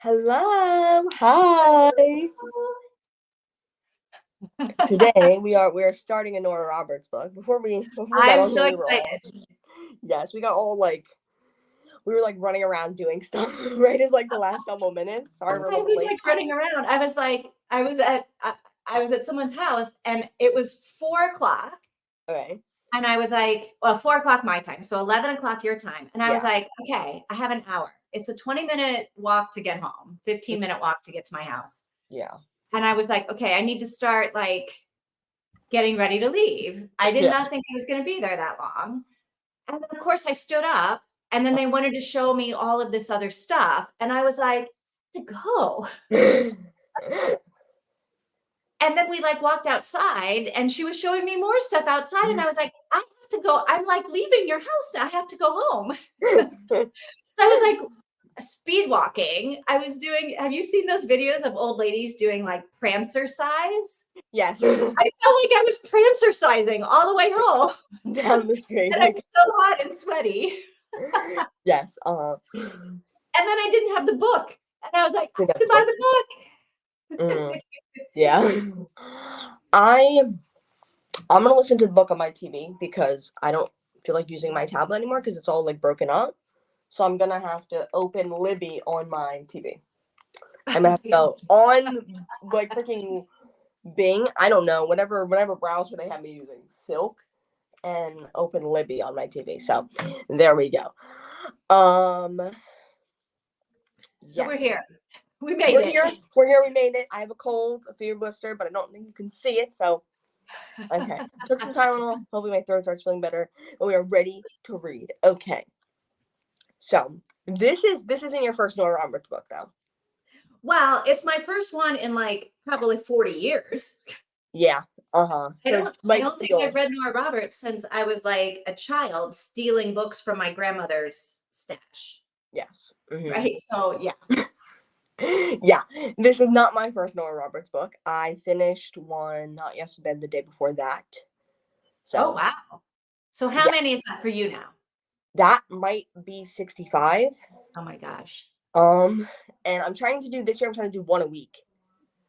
Hello. Hi. Today we're starting a Nora Roberts book. Before we got I'm on here, so excited. we got all we were like running around doing stuff right as like the last couple of minutes. Sorry we're a I little bit was late. like running around. I was at someone's house and it was 4 o'clock. Okay. And I was like, well, 4 o'clock my time. So 11 o'clock your time. And I was Yeah. like, okay, I have an hour. It's a 20-minute walk to get home, 15-minute walk to get to my house. Yeah. And I was like, okay, I need to start like getting ready to leave. I did not think I was going to be there that long. And then, of course, I stood up and then they wanted to show me all of this other stuff. And I was like, to go. And then we like walked outside and she was showing me more stuff outside. And I was like, I have to go. I'm like leaving your house now. I have to go home. So I was like speed walking. Have you seen those videos of old ladies doing like prancercise? Yes. I felt like I was prancercising all the way home. Down the street. And I'm so hot and sweaty. Yes. And then I didn't have the book. And I was like, I have to buy the book. Yeah. I'm gonna listen to the book on my TV because I don't feel like using my tablet anymore because it's all like broken up. So I'm gonna have to open Libby on my TV. I'm gonna have to go on like freaking Bing. I don't know, whatever browser they have me using, Silk, and open Libby on my TV. So there we go. So yes. we're here. We made it. We're here. We made it. I have a cold, a fever blister, but I don't think you can see it. So, okay. Took some Tylenol. Hopefully my throat starts feeling better. And we are ready to read. Okay. So, this isn't your first Nora Roberts book, though. Well, it's my first one in like probably 40 years. Yeah. Uh-huh. So I don't think I've read Nora Roberts since I was like a child stealing books from my grandmother's stash. Yes. Mm-hmm. Right? So, yeah. Yeah, this is not my first Nora Roberts book. I finished one not yesterday, the day before that. So. Oh, wow. So how many is that for you now? That might be 65. Oh my gosh. And I'm trying to do this year. I'm trying to do one a week.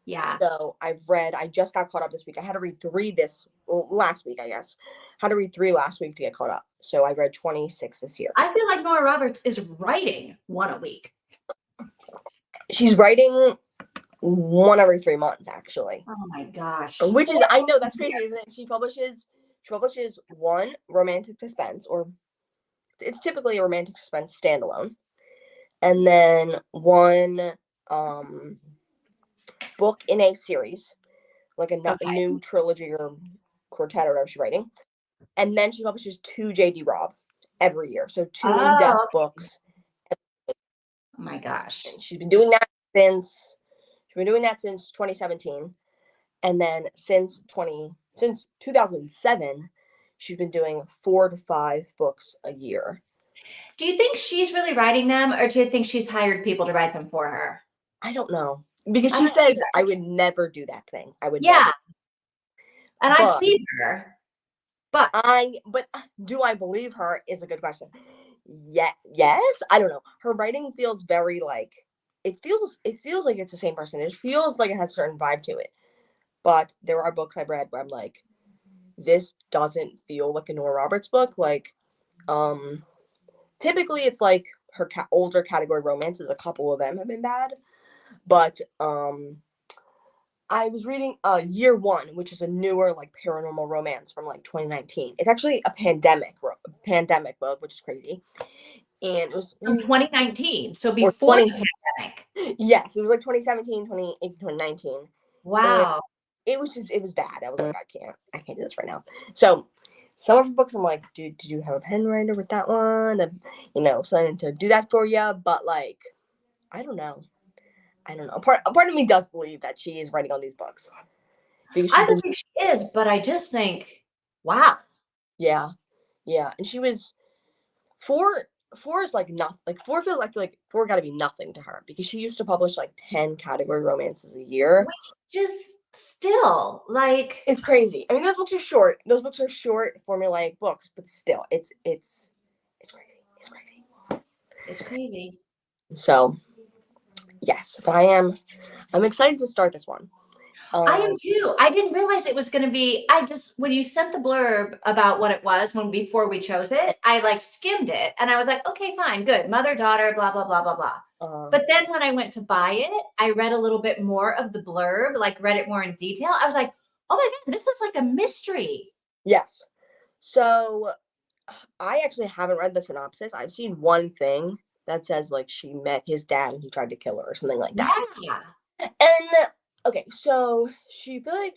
Yeah. So I just got caught up this week. I had to read 3 last week, I guess. Had to read 3 last week to get caught up. So I read 26 this year. I feel like Nora Roberts is writing one a week. She's writing one every 3 months, actually. Oh my gosh. Which is, I know that's crazy, isn't it? She publishes one romantic suspense, or it's typically a romantic suspense standalone, and then one book in a series, like a new trilogy or quartet or whatever she's writing. And then she publishes 2 J.D. Robb every year. So 2 in-depth books. Oh my gosh. And she's been doing that since 2017. And then since 2007, she's been doing 4 to 5 books a year. Do you think she's really writing them, or do you think she's hired people to write them for her? I don't know. Because she says, I would never do that thing. I would never. And I believe her. But do I believe her is a good question. Yeah, yes. I don't know. Her writing feels very like it feels like it's the same person. It feels like it has a certain vibe to it. But there are books I've read where I'm like, this doesn't feel like a Nora Roberts book. Like, typically it's like her older category romances. A couple of them have been bad, but I was reading Year One, which is a newer like paranormal romance from like 2019. It's actually a pandemic book, which is crazy. And it was from 2019, so before the pandemic. Yes, it was like 2017, 2018, 2019. Wow. And it was bad. I was like, I can't do this right now. So some of her books, I'm like, did you have a pen writer with that one? And, something to do that for you. But like, I don't know. Part of me does believe that she is writing on these books. I believe she is, but I just think, wow. Yeah. And she was 4 is like nothing. Like 4 feels like 4 got to be nothing to her because she used to publish like 10 category romances a year. Which just still like it's crazy. I mean, those books are short. Those books are short, formulaic books, but still, it's crazy. It's crazy. It's crazy. So, Yes, but I'm excited to start this one. I am too. I didn't realize it was going to be. When you sent the blurb about what it was before we chose it, I like skimmed it and I was like, okay, fine, good. Mother, daughter, blah, blah, blah, blah, blah. But then when I went to buy it, I read a little bit more of the blurb, like read it more in detail. I was like, oh my God, this is like a mystery. Yes. So I actually haven't read the synopsis. I've seen one thing that says like she met his dad and he tried to kill her or something like that. Yeah. And okay, so she feel like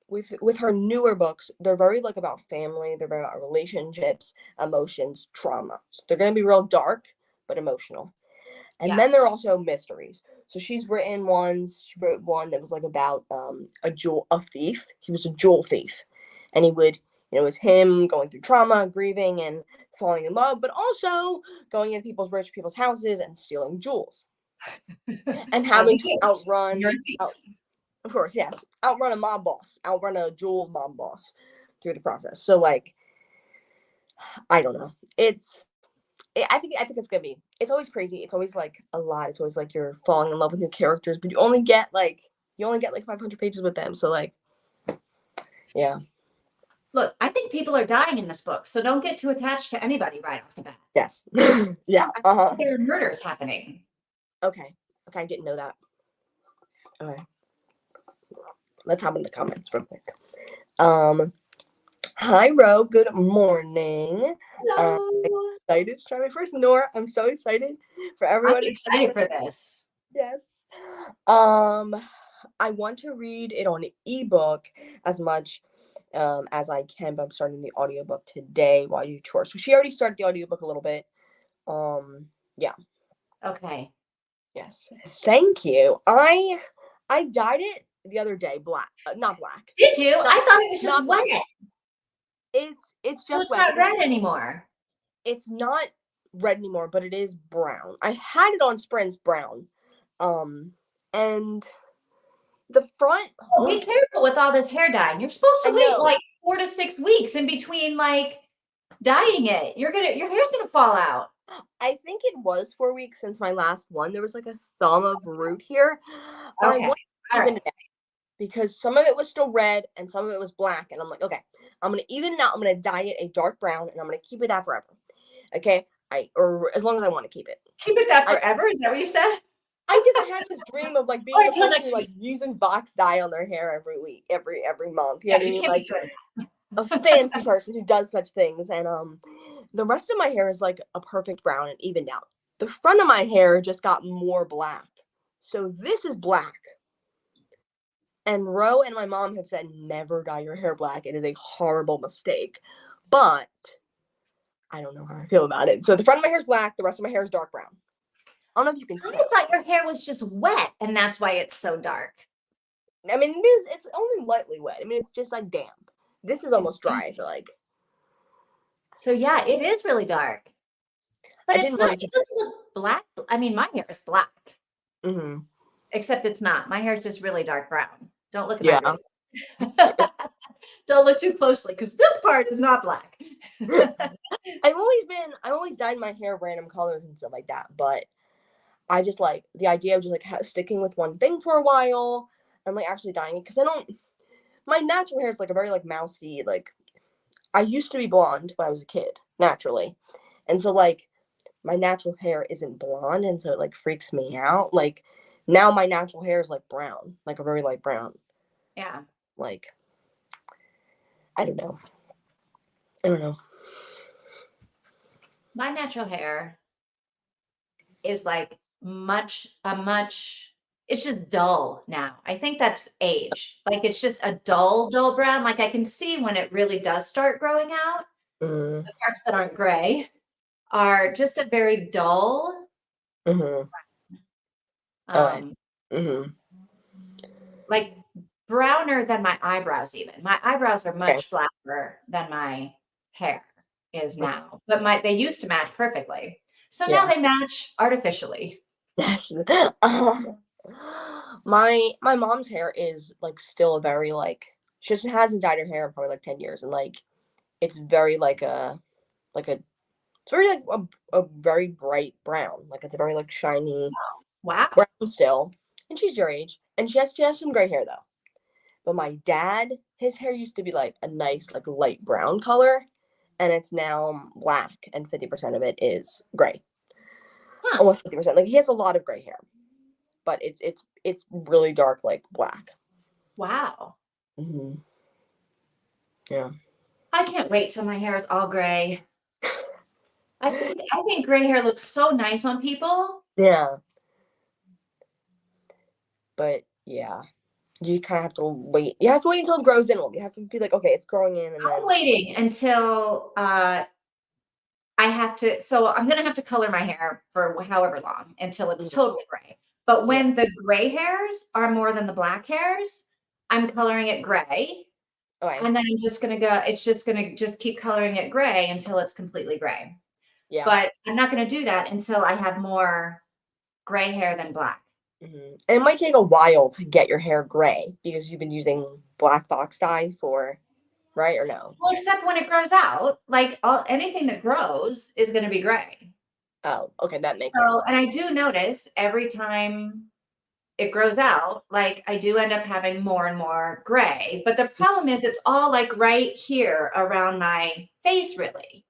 with her newer books, they're very like about family, they're very about relationships, emotions, trauma. So they're gonna be real dark but emotional. And then there are also mysteries. So she wrote one that was like about a thief. He was a jewel thief. And he would, it was him going through trauma, grieving and falling in love, but also going into rich people's houses and stealing jewels. And having to of course, yes, outrun a mob boss, outrun a jewel mob boss through the process. So like, I don't know. I think it's gonna be. It's always crazy. It's always like a lot. It's always like you're falling in love with new characters, but you only get like 500 pages with them. So like, yeah. Look, I think people are dying in this book, so don't get too attached to anybody right off the bat. Yes. Yeah. There are murders happening. Okay. I didn't know that. Okay. Let's hop in the comments real quick. Hi, Ro. Good morning. Hello. Excited to try my first Nora. I'm so excited for everyone. I'm excited for this. Yes. I want to read it on ebook as much as I can, but I'm starting the audiobook today while you tour. So she already started the audiobook a little bit. Yeah. Okay. Yes. Thank you. I dyed it the other day black, not black. Did you? I thought it was just wet. It's just so it's wet. not red anymore. It's not red anymore, but it is brown. I had it on Sprint's brown. And the front. Oh, be careful with all this hair dyeing. You're supposed to wait like 4 to 6 weeks in between like dyeing it. Your hair's gonna fall out. I think it was 4 weeks since my last one. There was like a thumb of root here. But I want to even it out because some of it was still red and some of it was black. And I'm like, okay, I'm gonna even it out. I'm gonna dye it a dark brown and I'm gonna keep it that forever. Okay. Or as long as I want to keep it. Keep it that forever? Is that what you said? I had this dream of like being the person who like uses box dye on their hair every week, every month. You know what I mean? Like a fancy person who does such things. And the rest of my hair is like a perfect brown and evened out. The front of my hair just got more black. So this is black. And Ro and my mom have said never dye your hair black. It is a horrible mistake. But I don't know how I feel about it. So the front of my hair is black. The rest of my hair is dark brown. I don't know if you can tell. I thought your hair was just wet and that's why it's so dark. I mean, it's only lightly wet. I mean, it's just like damp. This is almost dry, I feel like. So yeah, it is really dark. But it doesn't look black. I mean, my hair is black. Mm-hmm. Except it's not. My hair is just really dark brown. Don't look at my roots. Don't look too closely because this part is not black. I've always dyed my hair random colors and stuff like that, but I just like the idea of just like sticking with one thing for a while and like actually dyeing it because my natural hair is like a very like mousy, like I used to be blonde when I was a kid naturally, and so like my natural hair isn't blonde, and so it like freaks me out. Like now my natural hair is like brown, like a very light brown. Yeah. Like I don't know. My natural hair is like it's just dull now. I think that's age. Like it's just a dull brown. Like I can see when it really does start growing out. The parts that aren't gray are just a very dull. Like browner than my eyebrows even. My eyebrows are much blacker than my hair is now. But they used to match perfectly. So now they match artificially. Yes. My mom's hair is like still a very like she just hasn't dyed her hair in probably like 10 years and like it's very like it's very like a very bright brown. Like it's a very like shiny Wow. brown still, and she's your age, and she has some gray hair though. But my dad, his hair used to be like a nice like light brown color, and it's now black, and 50% of it is gray. Huh. Almost 50%. Like he has a lot of gray hair, but it's really dark like black. Wow. Hmm. Yeah. I can't wait till my hair is all gray. I think gray hair looks so nice on people. Yeah. But yeah, you kind of have to wait. You have to wait until it grows in a little. You have to be like, okay, it's growing in, and I'm then. waiting until I have to, so I'm gonna have to color my hair for however long until it's Mhm. totally gray. But Yeah. when the gray hairs are more than the black hairs, I'm coloring it gray. Okay. And then I'm just gonna go, it's just gonna just keep coloring it gray until it's completely gray. Yeah. But I'm not gonna do that until I have more gray hair than black. And it might take a while to get your hair gray because you've been using black box dye for, right or no? Well, except when it grows out, like anything that grows is gonna be gray. Oh, okay, that makes So, sense. and I do notice every time it grows out, like I do end up having more and more gray. But the problem is it's all like right here around my face, really.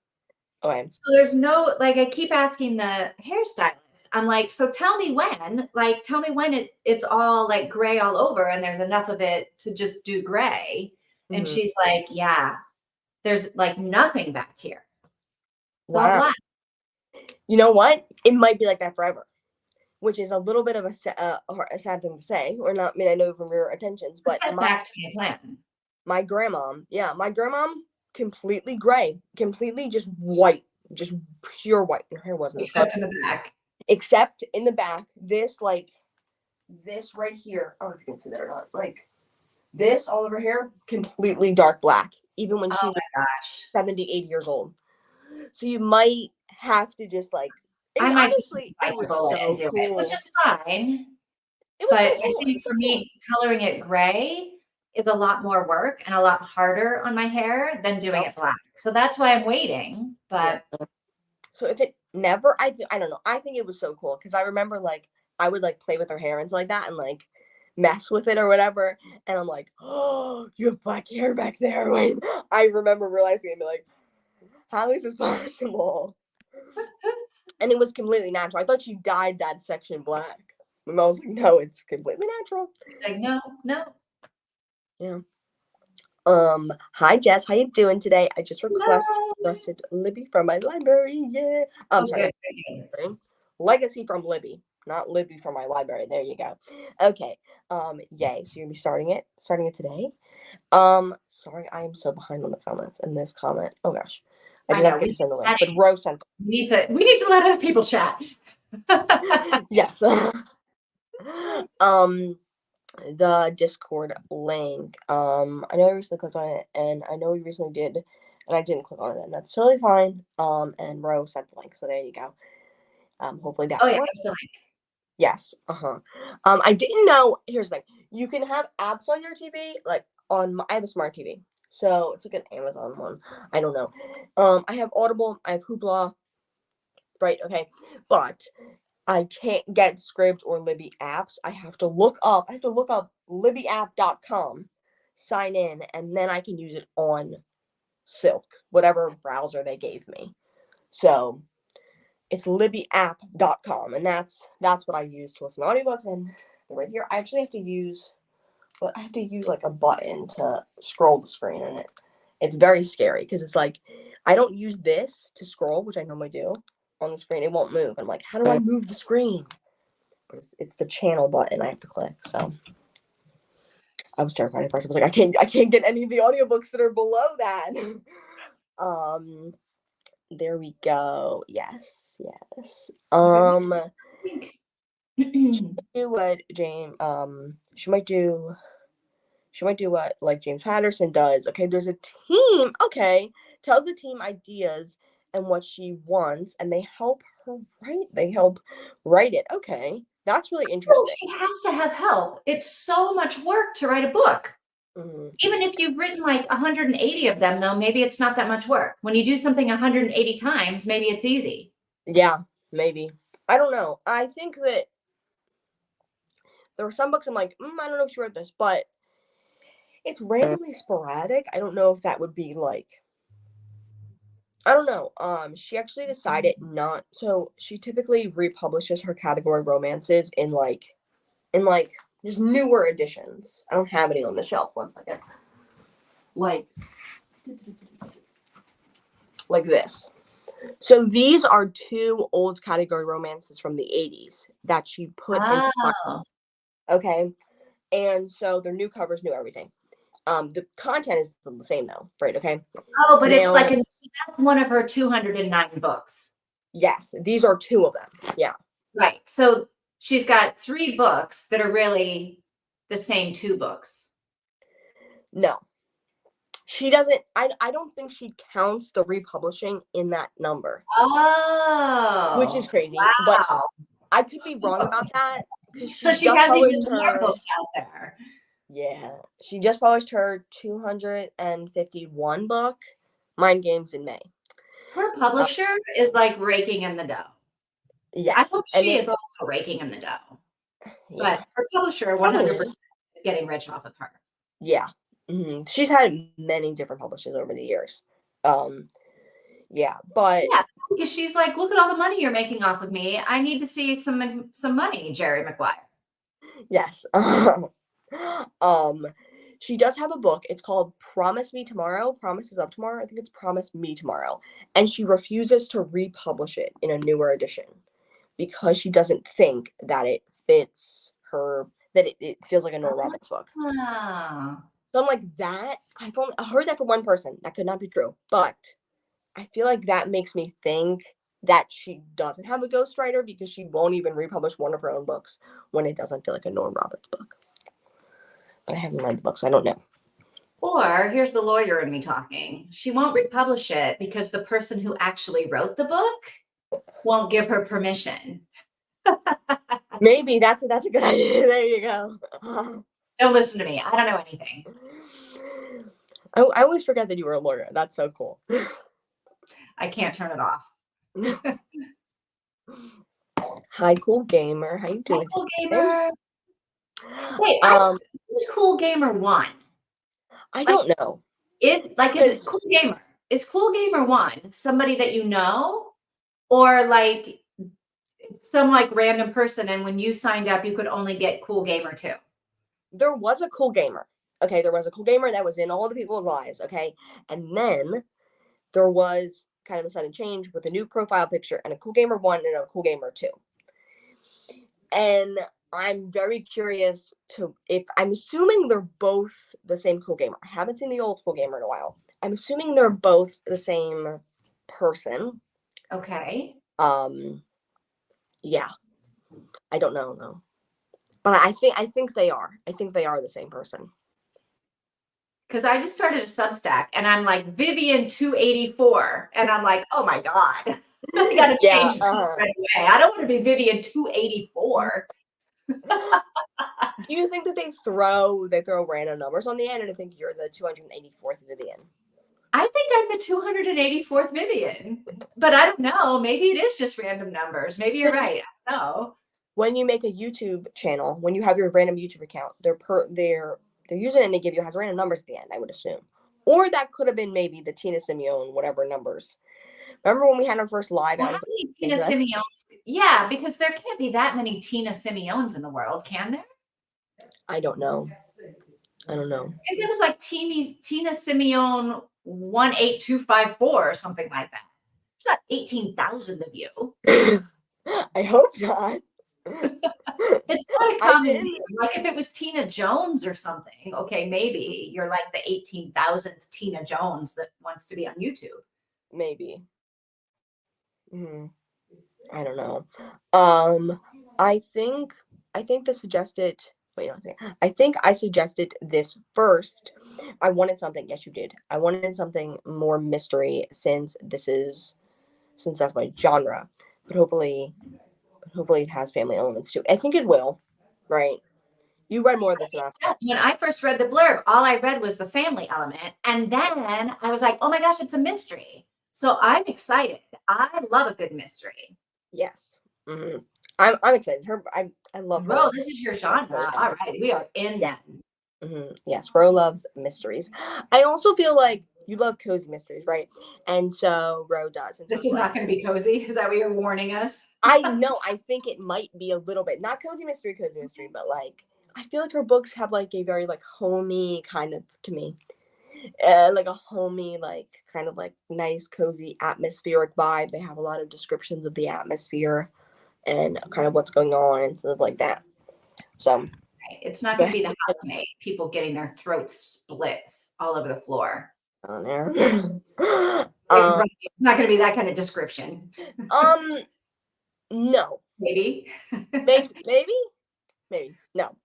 Okay. So there's no, like, I keep asking the hairstylist, I'm like, so tell me when it's all like gray all over and there's enough of it to just do gray. And Hmm. she's like, yeah, there's like nothing back here. It's all Wow. black. You know what? It might be like that forever, which is a little bit of a sad thing to say, or not. I mean, I know from your attentions, A but setback to my plan. my grandma, yeah, my grandma, completely gray, completely just white, just pure white. Her hair wasn't a color, Except in the back. except in the back. This right here. I don't know if you can see that or not. Like this all over here, completely dark black, even when Oh she was my gosh. 70, 80 years old. So you might have to just like, I might just honestly, it bite the was bullet and so do it, which cool. is fine. It was But so I cool. It think was so for cool. me, coloring it gray is a lot more work and a lot harder on my hair than doing Yep. it black. So that's why I'm waiting. Yeah. But So if it never, I don't know. I think it was so cool because I remember like I would like play with her hair and stuff like that and like mess with it or whatever. And I'm like, oh, you have black hair back there. Wait, I remember realizing and be like, how is this possible? And it was completely natural. I thought she dyed that section black. My mom was like, no, it's completely natural. it's like, no, no, Yeah. Hi Jess, how you doing today? I just no. requested Libby from my library. Yeah. Oh, Sorry, good, not good, good. library. Legacy from Libby, not Libby from my library. There you go. Okay. Yay. So you're gonna be starting it today. Sorry, I am so behind on the comments in this comment. Oh gosh. I I did not know. forget We to send the link, chatting. but Rose sent We need to let other people chat. yes. um the Discord link. I know I recently clicked on it, and I know we recently did, and I didn't click on it, and that's totally fine. And Rose sent the link, so there you go. Hopefully Oh that yeah, works. there's the link. Yes. Uh-huh. I didn't know. Here's the thing. You can have apps on your TV, like I have a smart TV, so it's like an Amazon one. I don't know. I have Audible. I have Hoopla. Right. Okay. But I can't get Scribd or Libby apps. I have to look up. libbyapp.com, sign in, and then I can use it on Silk, whatever browser they gave me. So it's libbyapp.com, and that's what I use to listen to audiobooks. And right here, I actually have to use, but I have to use like a button to scroll the screen, and it's very scary because it's like I don't use this to scroll, which I normally do on the screen. It won't move. I'm like, how do I move the screen? But it's the channel button I have to click. So I was terrified at first. I was like, I can't get any of the audiobooks that are below that. um there we go. Yes, yes. Good link. Do what James she might do what like James Patterson does. Okay, there's a team, okay, tells the team ideas and what she wants, and they help write it. Okay. That's really Well, interesting. she has to have help. It's so much work to write a book. Mhm. Even if you've written like 180 of them, though, maybe it's not that much work. When you do something 180 times, maybe it's easy. Yeah, maybe. I don't know. I think that There were some books I'm like, I don't know if she wrote this, but it's randomly sporadic. I don't know if that would be like, I don't know. She actually decided not. So she typically republishes her category romances in just newer editions. I don't have any on the shelf. One second. Like this. So these are two old category romances from the 80s that she put in. Oh. Okay. And so they're new covers, new everything. The content is still the same though, right? Okay. Oh, but it's Now, like that's one of her 209 books. yes, these are two of them. Yeah. Right. So she's got 3 books that are really the same 2 books. No. She doesn't I don't think she counts the republishing in that number. Which is Oh, crazy. But wow. I could be wrong about that because So she she just has even published more her books out there. yeah. She just published her 251 book, Mind Games in May. Her Uh, publisher is like raking in the dough. I yes. hope And she it is also raking in the dough, yeah. but her publisher Probably 100% is. is getting rich off of her. Yeah. She's had many different publishers over the years. Yeah, but Yeah, because she's like, "Look at all the money you're making off of me. I need to see some money, Jerry Maguire." yes. um she does have a book. It's called Promise Me Tomorrow. Promises of Tomorrow. I think it's Promise Me Tomorrow. And she refuses to republish it in a newer edition because she doesn't think that it fits her, that it feels like a Nora Roberts book. Oh. So I'm like, that I heard that from one person. That could not be true. But I feel like that makes me think that she doesn't have a ghostwriter because she won't even republish one of her own books when it doesn't feel like a Nora Roberts book. But I haven't read the book, so I don't know. Or here's the lawyer in me talking. She won't republish it because the person who actually wrote the book won't give her permission. Maybe that's a good idea. There you go. Don't listen to me. I don't know anything. I always forget that you were a lawyer. That's so cool. I can't turn it off. Hi, cool gamer. How you Hi, doing Cool today? Gamer. Wait, who's Cool Gamer 1? I Like, don't know. is it Cool Gamer? Is Cool Gamer 1 somebody that you know? Or like some like random person, and when you signed up, you could only get Cool Gamer 2? There was a cool gamer. Okay, there was a cool gamer that was in all the people's lives. Okay, and then there was kind of a sudden change with a new profile picture and a cool gamer 1 and a cool gamer 2. And I'm very curious to if I'm assuming they're both the same cool gamer. I haven't seen the old cool gamer in a while. I'm assuming they're both the same person. Okay. Yeah. I don't know though. But I think they are. I think they are the same person. Because I just started a Substack and I'm like Vivian 284. And I'm like, oh my God. I gotta Yeah. change this right away. I don't want to be Vivian 284. Do you think that they throw random numbers on the end, and I think you're the 284th Vivian? I think I'm the 284th Vivian, but I don't know. Maybe it is just random numbers. Maybe you're right. I don't know. When you make a YouTube channel, when you have your random YouTube account, their username they give you has random numbers at the end, I would assume. Or that could have been maybe the Tina Simeone, whatever numbers. Remember when we had our first live? Well, And I how was many like, Tina Simeones? Yeah, because there can't be that many Tina Simeones in the world, can there? I don't know. Because it was like Tina Simeone 18254 or something like that. There's not 18,000 of you. I hope not. It's not a I common didn't. name. Like if it was Tina Jones or something, okay, maybe you're like the 18,000th Tina Jones that wants to be on YouTube. Maybe. I don't know. I think the suggested. Wait, I think I suggested this first. I wanted something. Yes, you did. I wanted something more mystery since that's my genre. But hopefully it has family elements too. I think it will. Right. You read more of the synopsis. When I first read the blurb, all I read was the family element. And then I was like, oh my gosh, it's a mystery. So I'm excited. I love a good mystery. Yes. I'm excited. I I love Ro, her. this is your genre. All right, we are in Yeah. then. Yes, Ro loves mysteries. I also feel like you love cozy mysteries, right? And so Ro does. And so This it's is like, not going to be cozy. Is that what you're warning us? I know, I think it might be a little bit, not cozy mystery, but like, I feel like her books have like a very like homey kind of, to me, like a homey, like kind of like nice, cozy, atmospheric vibe. They have a lot of descriptions of the atmosphere and kind of what's going on and stuff like that. So, Right. It's not going yeah, to be the housemaid, people getting their throats split all over the floor. on there. Right. It's not going to be that kind of description. Um, no, Maybe. maybe, no,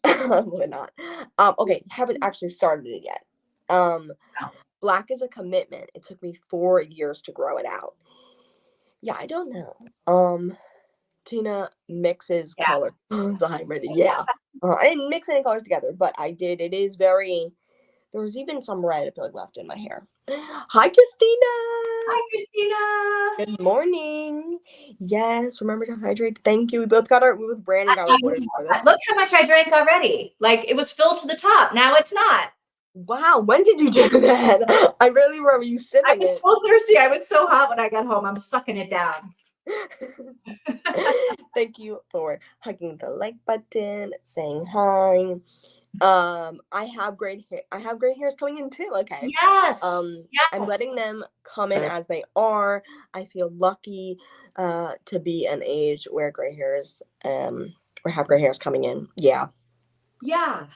probably not. Okay, haven't actually started it yet. No. Black is a commitment. It took me 4 years to grow it out. Yeah, I don't know. Tina mixes Yeah. colors. It's a hybrid. Yeah. I didn't mix any colors together, but I did. It is very. There was even some red, I feel like, left in my hair. Hi, Hi, Christina. Christina. Good morning. Yes, remember to hydrate. Thank you. We both Brandon got rewarded for this. Look how much I drank already. Like it was filled to the top. Now it's not. Wow, when did you do that? I really remember you I sipping was it. so thirsty. I was so hot when I got home. I'm sucking it down. Thank you for hugging the like button, saying hi. I have great hair. I have great hairs coming in too. Okay. Yes. I'm Yes. letting them come in as they are. I feel lucky to be an age where gray hairs or have gray hairs coming in. Yeah. Yeah.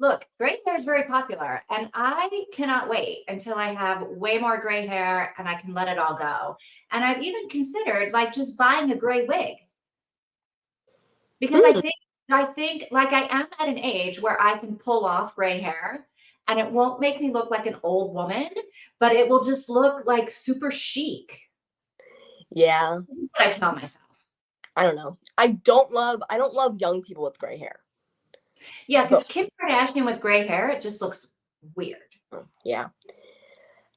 Look, gray hair is very popular, and I cannot wait until I have way more gray hair and I can let it all go. And I've even considered like just buying a gray wig because Mm, I think like I am at an age where I can pull off gray hair and it won't make me look like an old woman, but it will just look like super chic. yeah. That's what I tell myself. I don't know. I don't love young people with gray hair. Yeah, But because Kim Kardashian with gray hair, it just looks weird. yeah.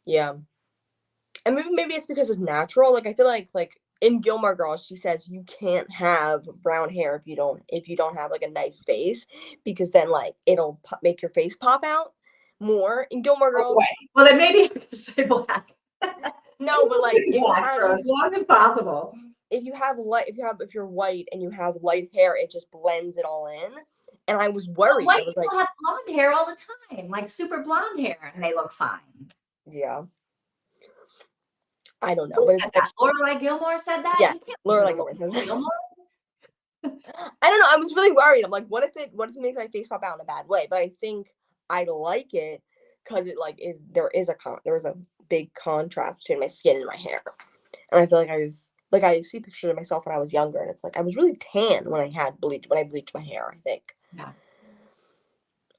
Yeah. And maybe it's because it's natural. Like I feel like in Gilmore Girls, she says you can't have brown hair if you don't have like a nice face because then like it'll make your face pop out more. In Gilmore Oh boy. Girls, Well, then maybe I have to say black. no, but like Black for as long as possible. if you're white and you have light hair, it just blends it all in. And I was But worried. I white was like, people have blonde hair all the time, like super blonde hair, and they look fine. yeah, I don't know, Who but it's said like, that? Lorelai Gilmore said that? yeah, You can't listen Laura to like Lorelai always says that. Gilmore. I don't know. I was really worried. I'm like, what if it makes my face pop out in a bad way? But I think I like it because it like is there's a big contrast between my skin and my hair, and I feel like I see pictures of myself when I was younger, and it's like I was really tan when I bleached my hair. I think. Yeah.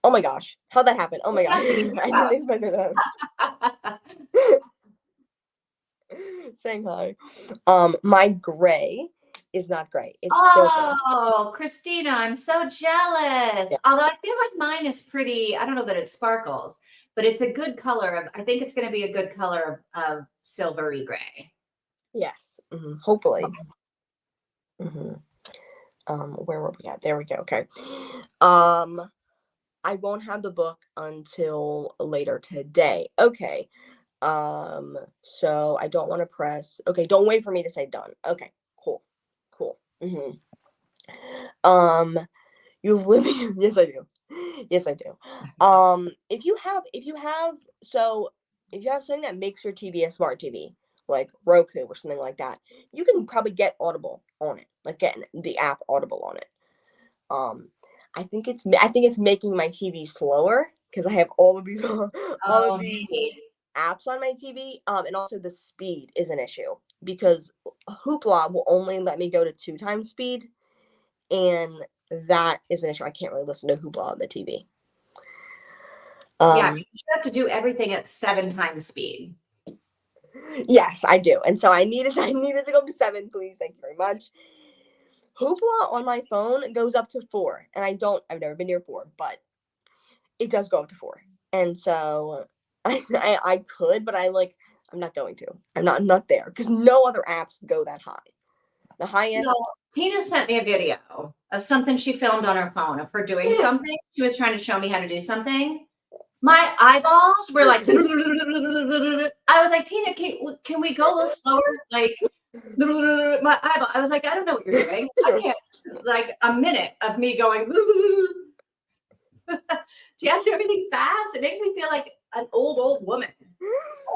Oh my gosh, how'd that happen? Oh my What's gosh, happening in I your didn't house? expect that. Saying hi. My gray is not gray. It's silver. Oh, Christina, I'm so jealous. Yeah. Although I feel like mine is pretty, I don't know that it sparkles, but it's a good color of, I think it's going to be a good color of silvery gray. Yes. Hopefully. hmm where were we at? There we go. Okay. I won't have the book until later today. Okay. So I don't want to press. Okay, don't wait for me to say done. Okay, cool. Cool. Um, you've living yes I do. Yes I do. If you have something that makes your TV a smart TV, like Roku or something like that, you can probably get Audible on it. Like get the app Audible on it. Um, I think it's making my TV slower because I have all of these all of Oh, these maybe. apps on my TV. And also the speed is an issue because Hoopla will only let me go to 2 times speed, and that is an issue. I can't really listen to Hoopla on the TV. Yeah, Um, you have to do everything at 7 times speed. yes, I do, and so I needed to go to 7, please. Thank you very much. Hoopla on my phone goes up to 4, and I've never been near 4, but it does go up to 4, and so I could, but I'm not going to. I'm not there because no other apps go that high. The highest. No, Tina sent me a video of something she filmed on her phone of her doing something. She was trying to show me how to do something. My eyeballs were like, I was like, Tina, can we go a little slower? Like, my eyeball. I was like, I don't know what you're doing. I can't. Like a minute of me going. Do you have to do everything fast? It makes me feel like an old woman.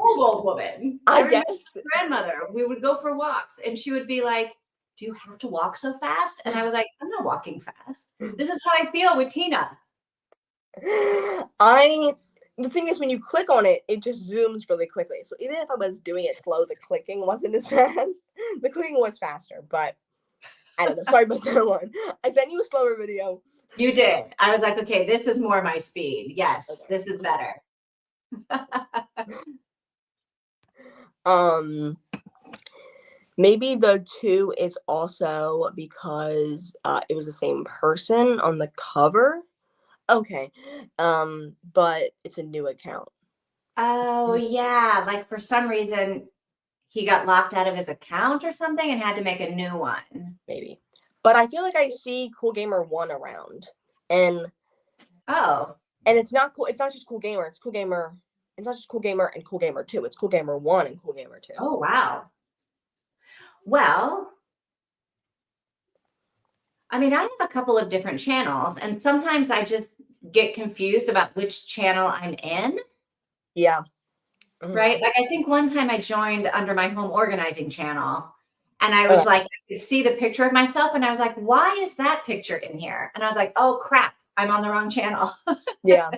Old woman. I remember guess. my grandmother. We would go for walks, and she would be like, "Do you have to walk so fast?" And I was like, "I'm not walking fast. This is how I feel with Tina." The thing is, when you click on it, it just zooms really quickly. So even if I was doing it slow, the clicking wasn't as fast. The clicking was faster, but I don't know. Sorry about that one. I sent you a slower video. You did. I was like, okay, this is more my speed. Yes, Okay. this is better. Maybe the 2 is also because it was the same person on the cover. Okay. But it's a new account. Oh yeah, like for some reason he got locked out of his account or something and had to make a new one. Maybe. But I feel like I see Cool Gamer 1 around. And it's not cool. It's not just Cool Gamer. It's Cool Gamer. It's not just Cool Gamer and Cool Gamer 2. It's Cool Gamer 1 and Cool Gamer 2. Oh wow. Well, I mean, I have a couple of different channels, and sometimes I just get confused about which channel I'm in. Yeah. Right? Like I think one time I joined under my home organizing channel, and I was like, I could see the picture of myself, and I was like, why is that picture in here? And I was like, oh crap, I'm on the wrong channel. Yeah.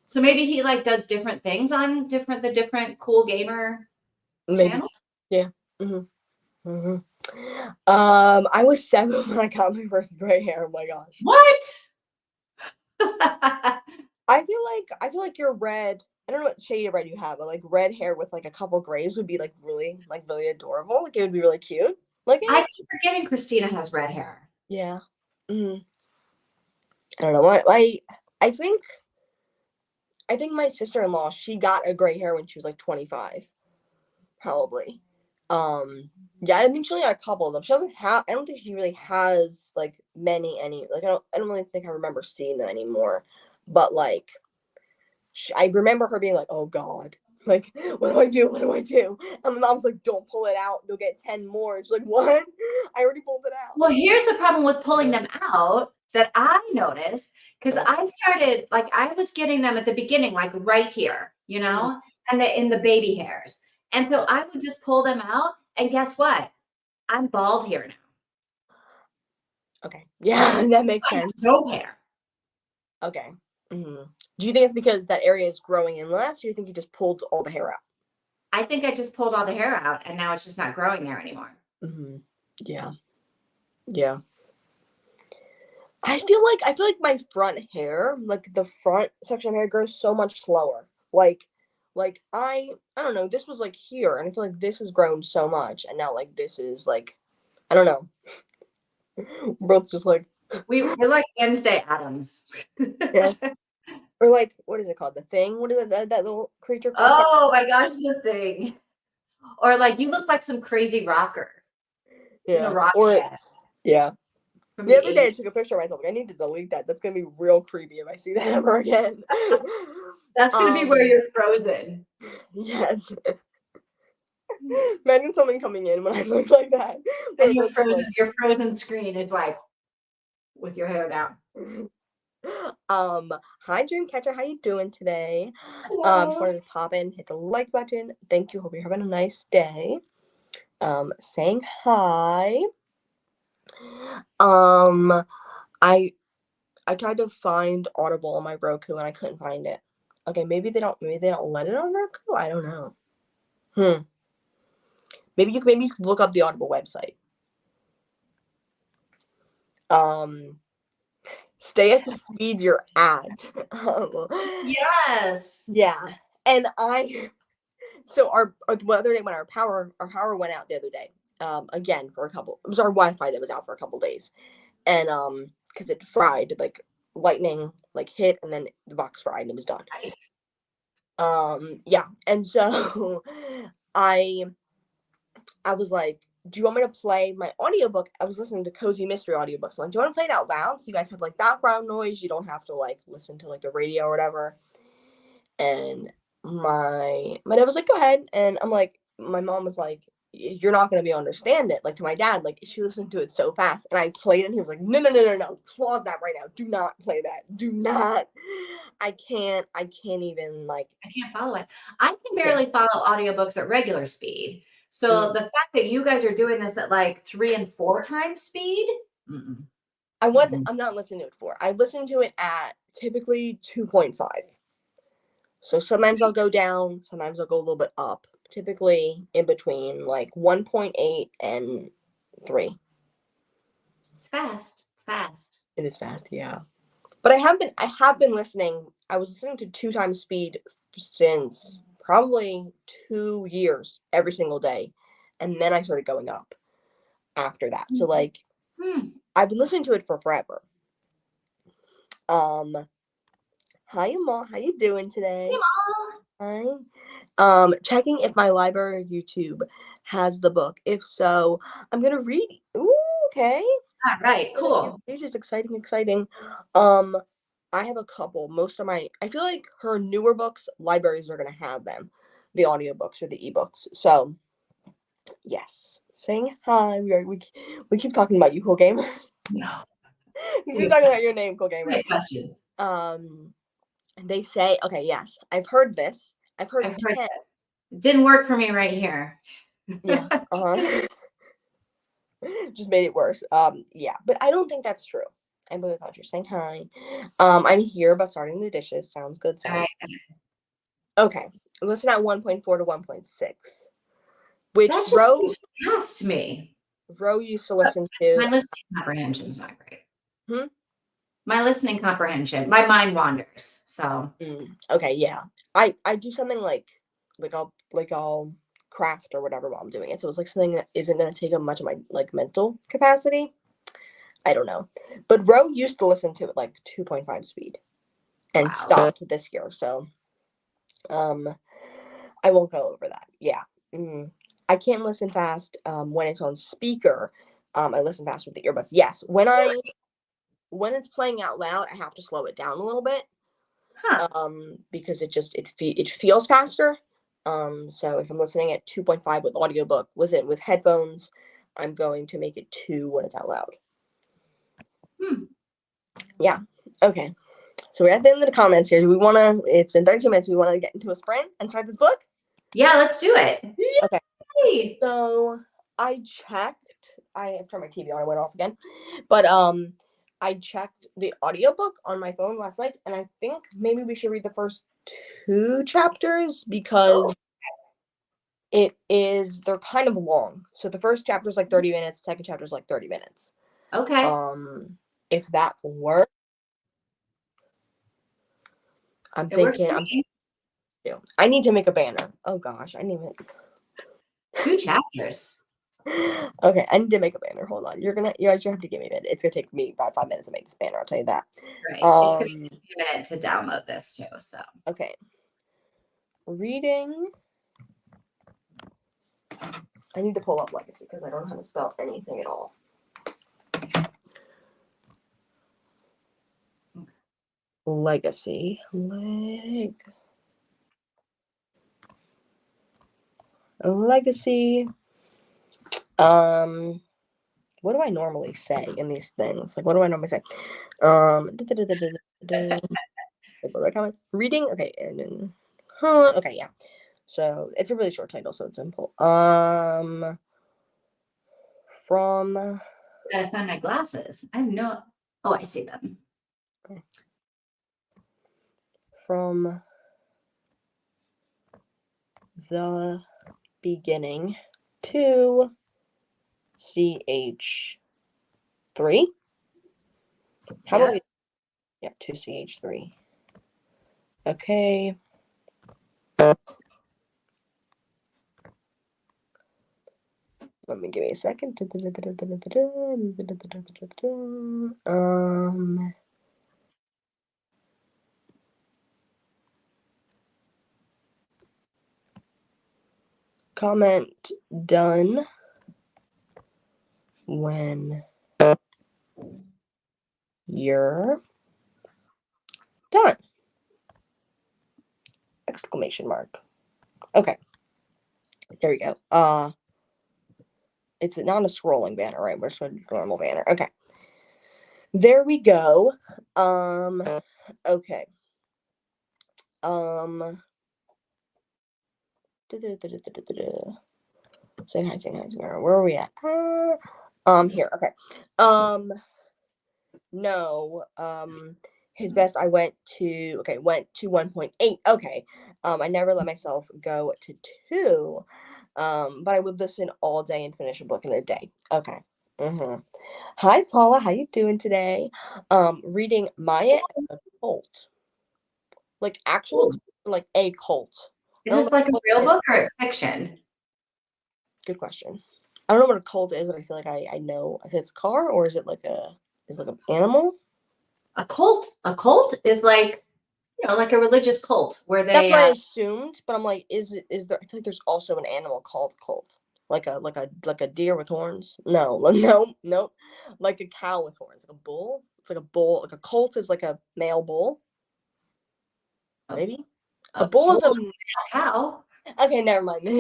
So maybe he like does different things on the different Cool Gamer channels. Yeah. I was 7 when I got my first gray hair. Oh my gosh. What? I feel like you're red. I don't know what shade of red you have, but like red hair with like a couple grays would be like really adorable. Like it would be really cute. Like I keep forgetting Christina has red hair. yeah. I don't know what. I think my sister-in-law, she got a gray hair when she was like 25, probably. Yeah, I think she only got a couple of them. She doesn't have. I don't think she really has like many. Like I don't really think I remember seeing them anymore. But like, I remember her being like, "Oh God, like what do I do? What do I do?" And my mom's like, "Don't pull it out. You'll get 10 more." She's like, "What? I already pulled it out." Well, here's the problem with pulling them out that I noticed, because I started, like, I was getting them at the beginning, like right here, and in the baby hairs. And so I would just pull them out, and guess what? I'm bald here now. Okay, yeah, that makes sense. No hair. Okay. Do you think it's because that area is growing in less, or you think you just pulled all the hair out? I think I just pulled all the hair out, and now it's just not growing there anymore. Yeah. Yeah. I feel like my front hair, like the front section of hair, grows so much slower. Like I don't know. This was like here, and I feel like this has grown so much, and now like this is like, I don't know. We're both just like We're like Wednesday Addams. yes. Or like, what is it called? The Thing? What is it, that little creature called? Oh my gosh, the Thing. Or like you look like some crazy rocker. Yeah. Rock band. Yeah. From The other day I 80s. took a picture of myself. Like, I need to delete that. That's gonna be real creepy if I see that ever again. That's gonna be where you're frozen. Yes. Imagine someone coming in when I look like that. And you're frozen. Like, your frozen screen is like with your hair down. Hi Dreamcatcher, how you doing today? Just wanted to pop in, hit the like button. Thank you. Hope you're having a nice day. Saying hi. I tried to find Audible on my Roku and I couldn't find it. Okay, maybe they don't let it on Roku. I don't know. Maybe you can look up the Audible website. Stay at the speed you're at. Yes. Yeah. And so the other day when our power went out the other day, again for a couple, it was our Wi-Fi that was out for a couple days. And because it fried, like lightning like hit and then the box fried and it was done. Yeah. And so I was like, do you want me to play my audiobook? I was listening to Cozy Mystery audiobooks. I'm like, do you want to play it out loud so you guys have like background noise? You don't have to like listen to like the radio or whatever. And my dad was like, go ahead. And I'm like, my mom was like, you're not going to be able to understand it. Like to my dad, like she listened to it so fast. And I played it and he was like, no. Pause that right now. Do not play that. Do not. I can't even like. I can't follow it. I can Yeah. barely follow audiobooks at regular speed. So the fact that you guys are doing this at like 3 and 4 times speed, mm-mm. I'm not listening to it for. I listen to it at typically 2.5. So sometimes I'll go down, sometimes I'll go a little bit up. Typically in between like 1.8 and 3. It's fast. It's fast. It is fast, yeah. But I have been listening. I was listening to 2 times speed since probably 2 years every single day. And then I started going up after that. So like I've been listening to it for forever. Hi, Ma. How you doing today? Hey, Hi. Checking if my library YouTube has the book. If so, I'm gonna read. Ooh, okay. all right, cool. Page is exciting. I have a couple. I feel like her newer books, libraries are gonna have them, the audiobooks or the ebooks. So, yes, saying hi. We keep talking about you, cool gamer. No. We keep talking about your name, cool gamer. Great questions. They say, okay, yes, I've heard this. I've heard 10. this. It didn't work for me right here. Yeah. Just made it worse. Yeah, but I don't think that's true. I believe that you're saying hi. I'm here about starting the dishes. Sounds good. All right. Okay. Listen at 1.4 to 1.6. Which That's just seems fast to me. Ro used to listen to. My listening comprehension is not great. Hmm? My listening comprehension, my mind wanders. So Okay, yeah. I do something like I'll craft or whatever while I'm doing it. So it's like something that isn't gonna take up much of my like mental capacity. I don't know. But Ro used to listen to it like 2.5 speed and stopped this year. So I won't go over that. Yeah. I can't listen fast when it's on speaker. I listen fast with the earbuds. Yes. When it's playing out loud, I have to slow it down a little bit. Because it feels faster. So if I'm listening at 2.5 with audiobook with headphones, I'm going to make it 2 when it's out loud. Yeah. Okay. So we're at the end of the comments here. It's been 32 minutes. We want to get into a sprint and start this book? yeah, let's do it. Okay. Yay! So I checked. I turned my TV on. It went off again. But I checked the audiobook on my phone last night, and I think maybe we should read the first 2 chapters because they're kind of long. So the first chapter is like 30 minutes, second chapter is like 30 minutes. Okay. If that works. I'm thinking I need to make a banner. Oh gosh, I need it. 2 chapters. Okay, I need to make a banner. Hold on. You guys have to give me a minute. It's gonna take me about 5 minutes to make this banner, I'll tell you that. Right. It's gonna take me a minute to download this too. So okay. Reading. I need to pull up Legacy because I don't know how to spell anything at all. Legacy. Legacy. What do I normally say in these things? Like, what do I normally say? Reading. Okay, and then, okay, yeah. So it's a really short title, so it's simple. From. gotta find my glasses. I have no. Oh, I see them. From the beginning to CH3. How about we? Yeah, to CH3. Okay. Let me give me a second. Comment done. when you're done. Exclamation mark. Okay. There we go. It's not a scrolling banner, right? We're just going to do normal banner. Okay. There we go. Okay. Saying hi. Where are we at? Here. Okay. No. His best. I went to 1.8. Okay. I never let myself go to 2. But I would listen all day and finish a book in a day. Okay. Hi, Paula. How you doing today? Reading Maya and the Cult. Like actual, like a cult. Is this like a real book or fiction? Good question. I don't know what a cult is, but I feel like I know if it's a car or is it like an animal? A cult is like, like a religious cult where That's they what I assumed, but I'm like, is there? I feel like there's also an animal called cult, like a deer with horns. No, no, like a cow with horns, like a bull. It's like a bull. Like a colt is like a male bull. Maybe a bull is a cow. Okay, never mind. I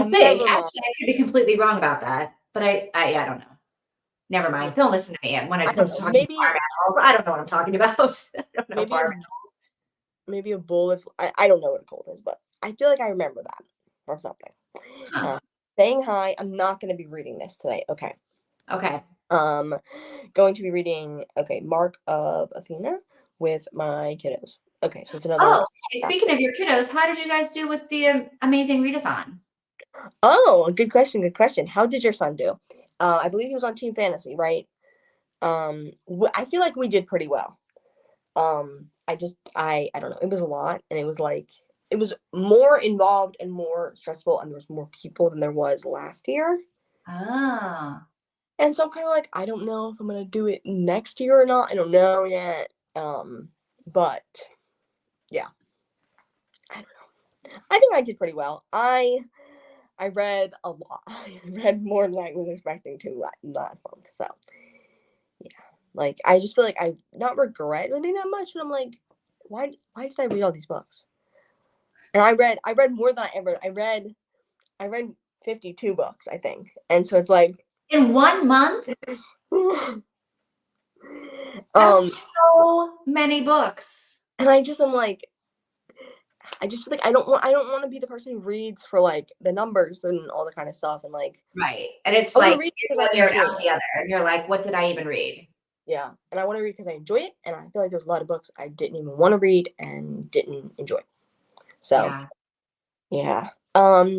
think Never mind. actually I could be completely wrong about that, but I don't know. Never mind. Don't listen to me when it comes to talking Maybe farm animals. I don't know what I'm talking about. I don't know maybe farm a, animals. maybe a bull is. I don't know what a colt is, but I feel like I remember that from something. Huh. Saying hi. I'm not going to be reading this today. Okay. Okay. Going to be reading. Okay, Mark of Athena with my kiddos. Okay, so it's another. Oh, hey, speaking of your kiddos, how did you guys do with the amazing readathon? Oh, good question. Good question. How did your son do? I believe he was on Team Fantasy, right? I feel like we did pretty well. I don't know. It was a lot, and it was more involved and more stressful, and there was more people than there was last year. Ah. And so I'm kind of like, I don't know if I'm gonna do it next year or not. I don't know yet. But yeah, I don't know. I think I did pretty well. I read a lot. I read more than I was expecting to last month. So yeah, like I just feel like I not regret reading that much, but I'm like, why did I read all these books? And I read more than I ever I read 52 books, I think. And so it's like In 1 month? um That's so many books. and I'm like I just feel like I don't want to be the person who reads for like the numbers and all the kind of stuff and like Right. And it's I want to like read because you're I one ear and enjoy out it. the other, and you're like, what did I even read? Yeah. And I want to read because I enjoy it and I feel like there's a lot of books I didn't even want to read and didn't enjoy. So, Yeah. yeah.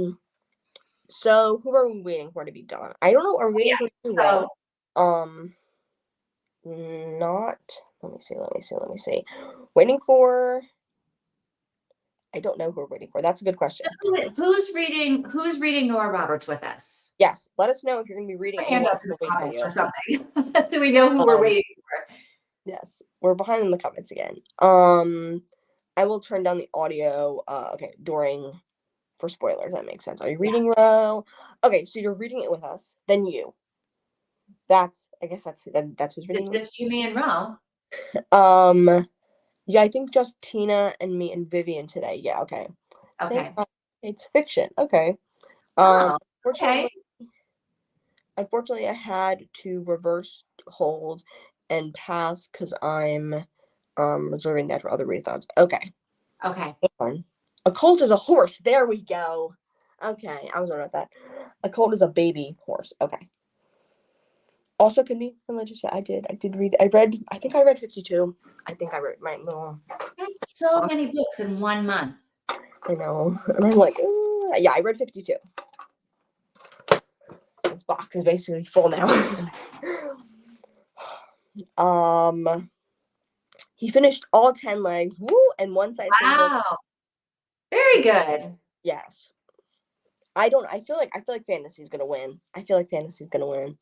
So who are we waiting for to be done? I don't know. Are we waiting for too So long? Not. Let me see. Waiting for. I don't know who we're waiting for. That's a good question. who's reading Nora Roberts with us? Yes, let us know if you're going to be reading Put a hand anyone up else in the will wait for comments or you. something. So we know who we're waiting for. Yes, we're behind in the comments again. I will turn down the audio. Okay, for spoilers. That makes sense. Are you reading, Ro? Okay, so you're reading it with us. Then you. I guess that's who's reading. Just you, me, and Ro. Yeah, I think just Tina and me and Vivian today. Yeah, okay. Same. Okay. It's fiction. Okay. Oh, Fortunately, okay. unfortunately, I had to reverse hold and pass because I'm reserving that for other readathons. Okay. Okay. Fun. A colt is a horse. There we go. Okay, I was wrong about that. A colt is a baby horse. Okay. Also can be religious. Yeah, I did. I think I read 52. I think I read my little. That's so many books in 1 month. I know. And I'm like, yeah, I read 52. This box is basically full now. He finished all 10 legs. Woo! And one side single. Wow. Very good. Yes. I feel like fantasy's gonna win. I feel like fantasy's gonna win.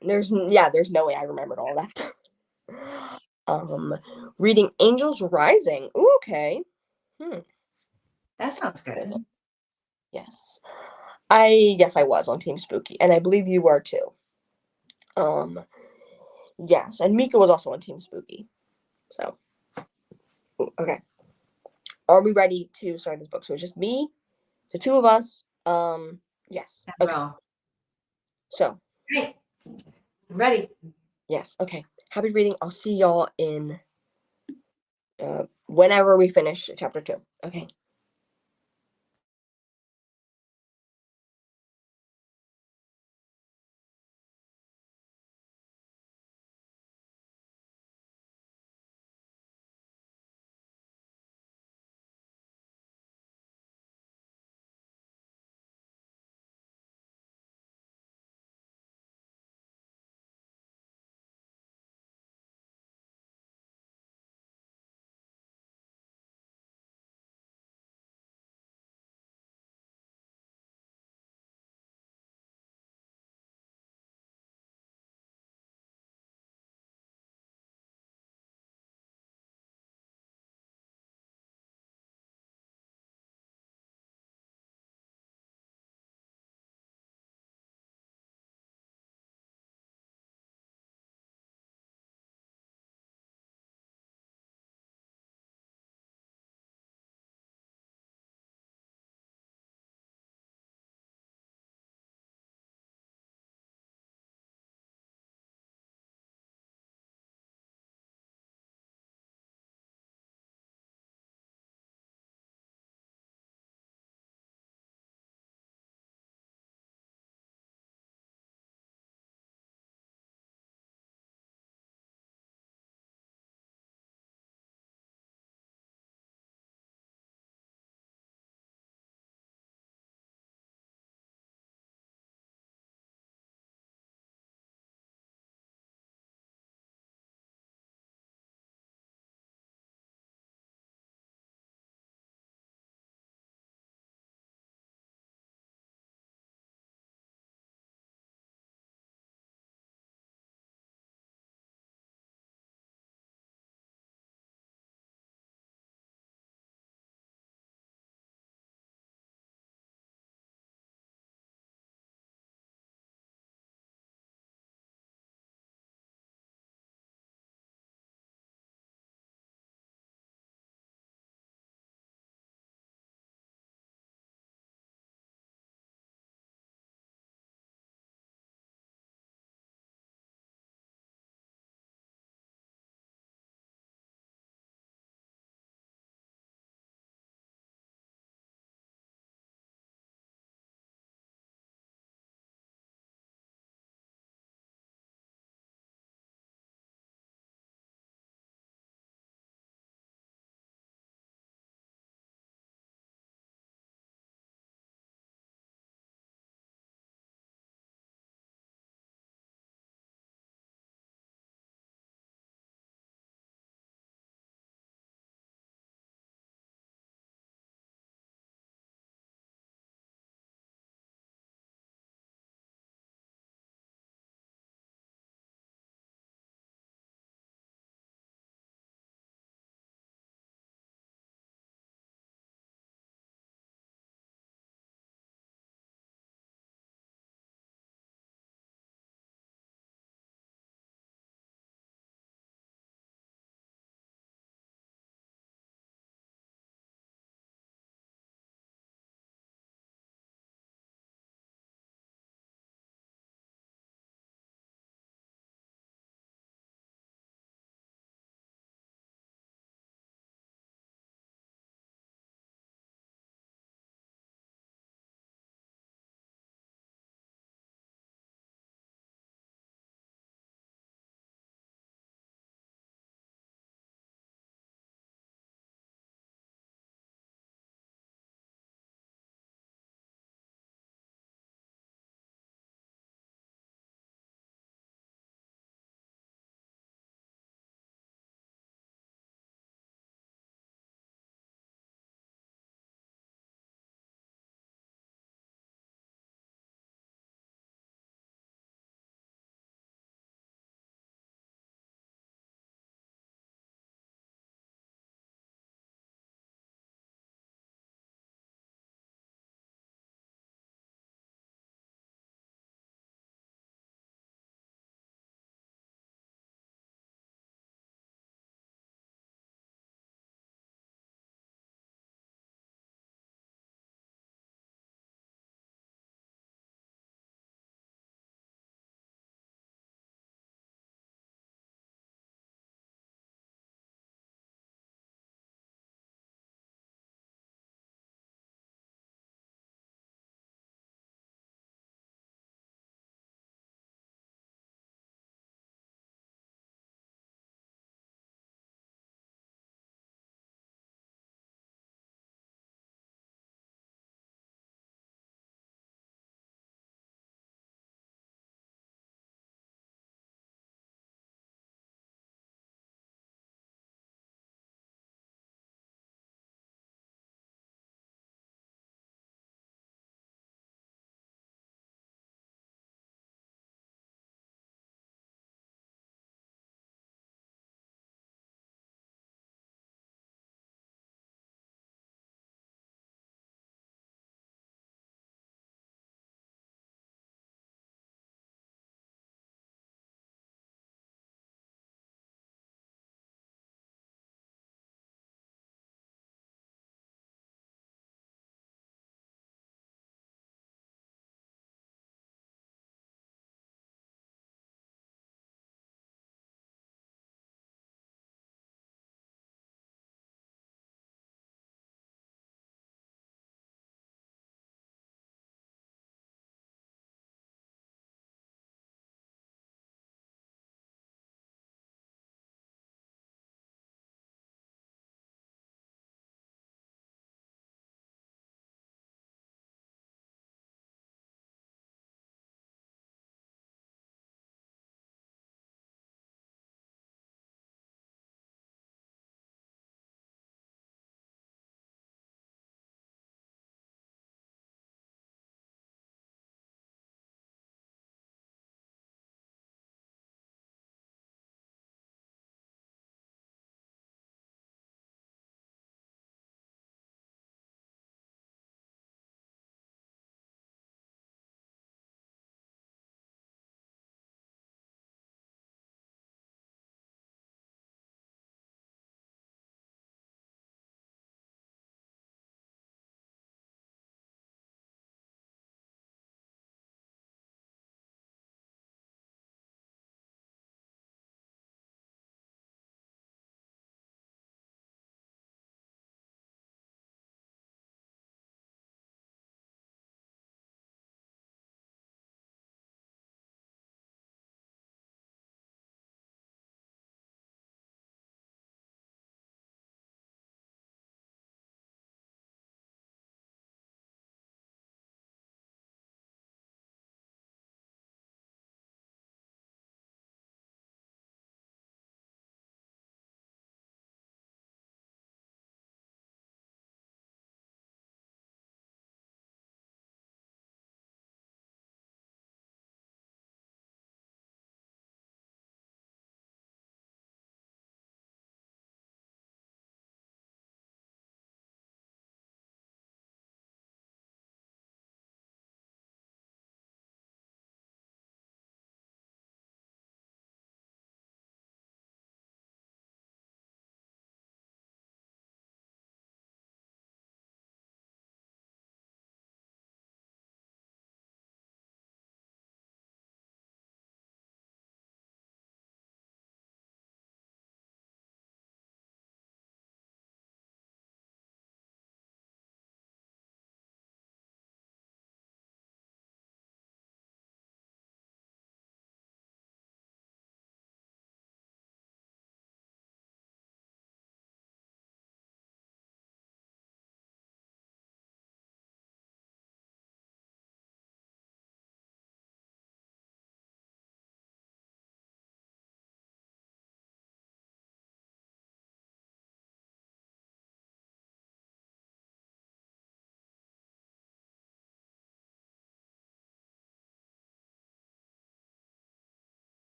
There's no way I remembered all that stuff. Reading Angels Rising. Ooh, okay. That sounds good. Yes. Yes, I was on Team Spooky, and I believe you were too. Um, yes, and Mika was also on Team Spooky. So, okay. Are we ready to start this book? So it's just me, the two of us. Yes. As Okay. well. So, Great. I'm ready. yes. Okay. Happy reading. I'll see y'all in whenever we finish chapter 2. Okay.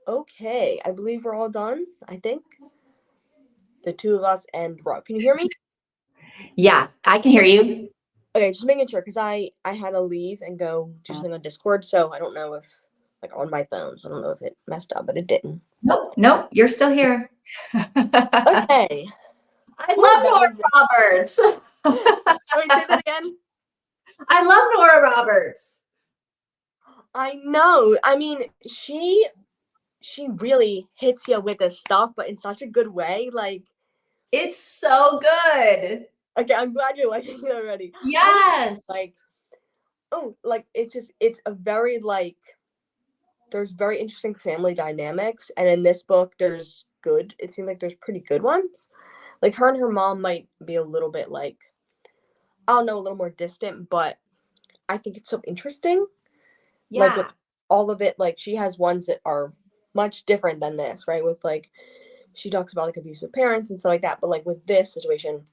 Okay, I believe we're all done, I think. The two of us and Rob. Can you hear me? Yeah, I can hear you. Okay, just making sure, because I had to leave and go do something on Discord, so I don't know if, like, on my phone, so I don't know if it messed up, but it didn't. Nope, nope, you're still here. I Okay. Whew, love that was... Nora Roberts. Wait, say that again? I love Nora Roberts. I know. I mean, she really hits you with this stuff, but in such a good way. Like, It's so good. okay, I'm glad you're liking it already. I think, Yes. like, oh, like, it's a very, like, there's very interesting family dynamics, and in this book, it seems like there's pretty good ones. Like, her and her mom might be a little bit, like, I don't know, a little more distant, but I think it's so interesting. Like, with Yeah. all of it, like, she has ones that are much different than this, right? With, like, she talks about, like, abusive parents and stuff like that, but, like, with this situation,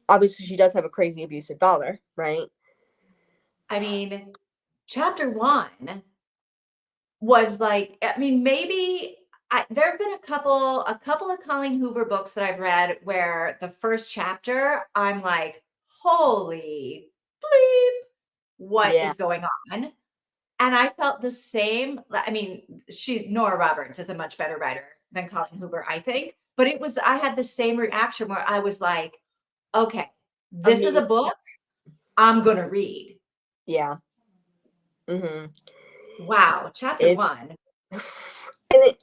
obviously she does have a crazy abusive father, right? I mean, chapter 1 was like, I mean, maybe there have been a couple of Colleen Hoover books that I've read where the first chapter, I'm like, holy bleep, what Yeah. is going on? And I felt the same. I mean, Nora Roberts is a much better writer than Colleen Hoover, I think. But I had the same reaction where I was like, okay, this is a Immediate. book I'm gonna read. Yeah. Mm-hmm. Wow, chapter It 1.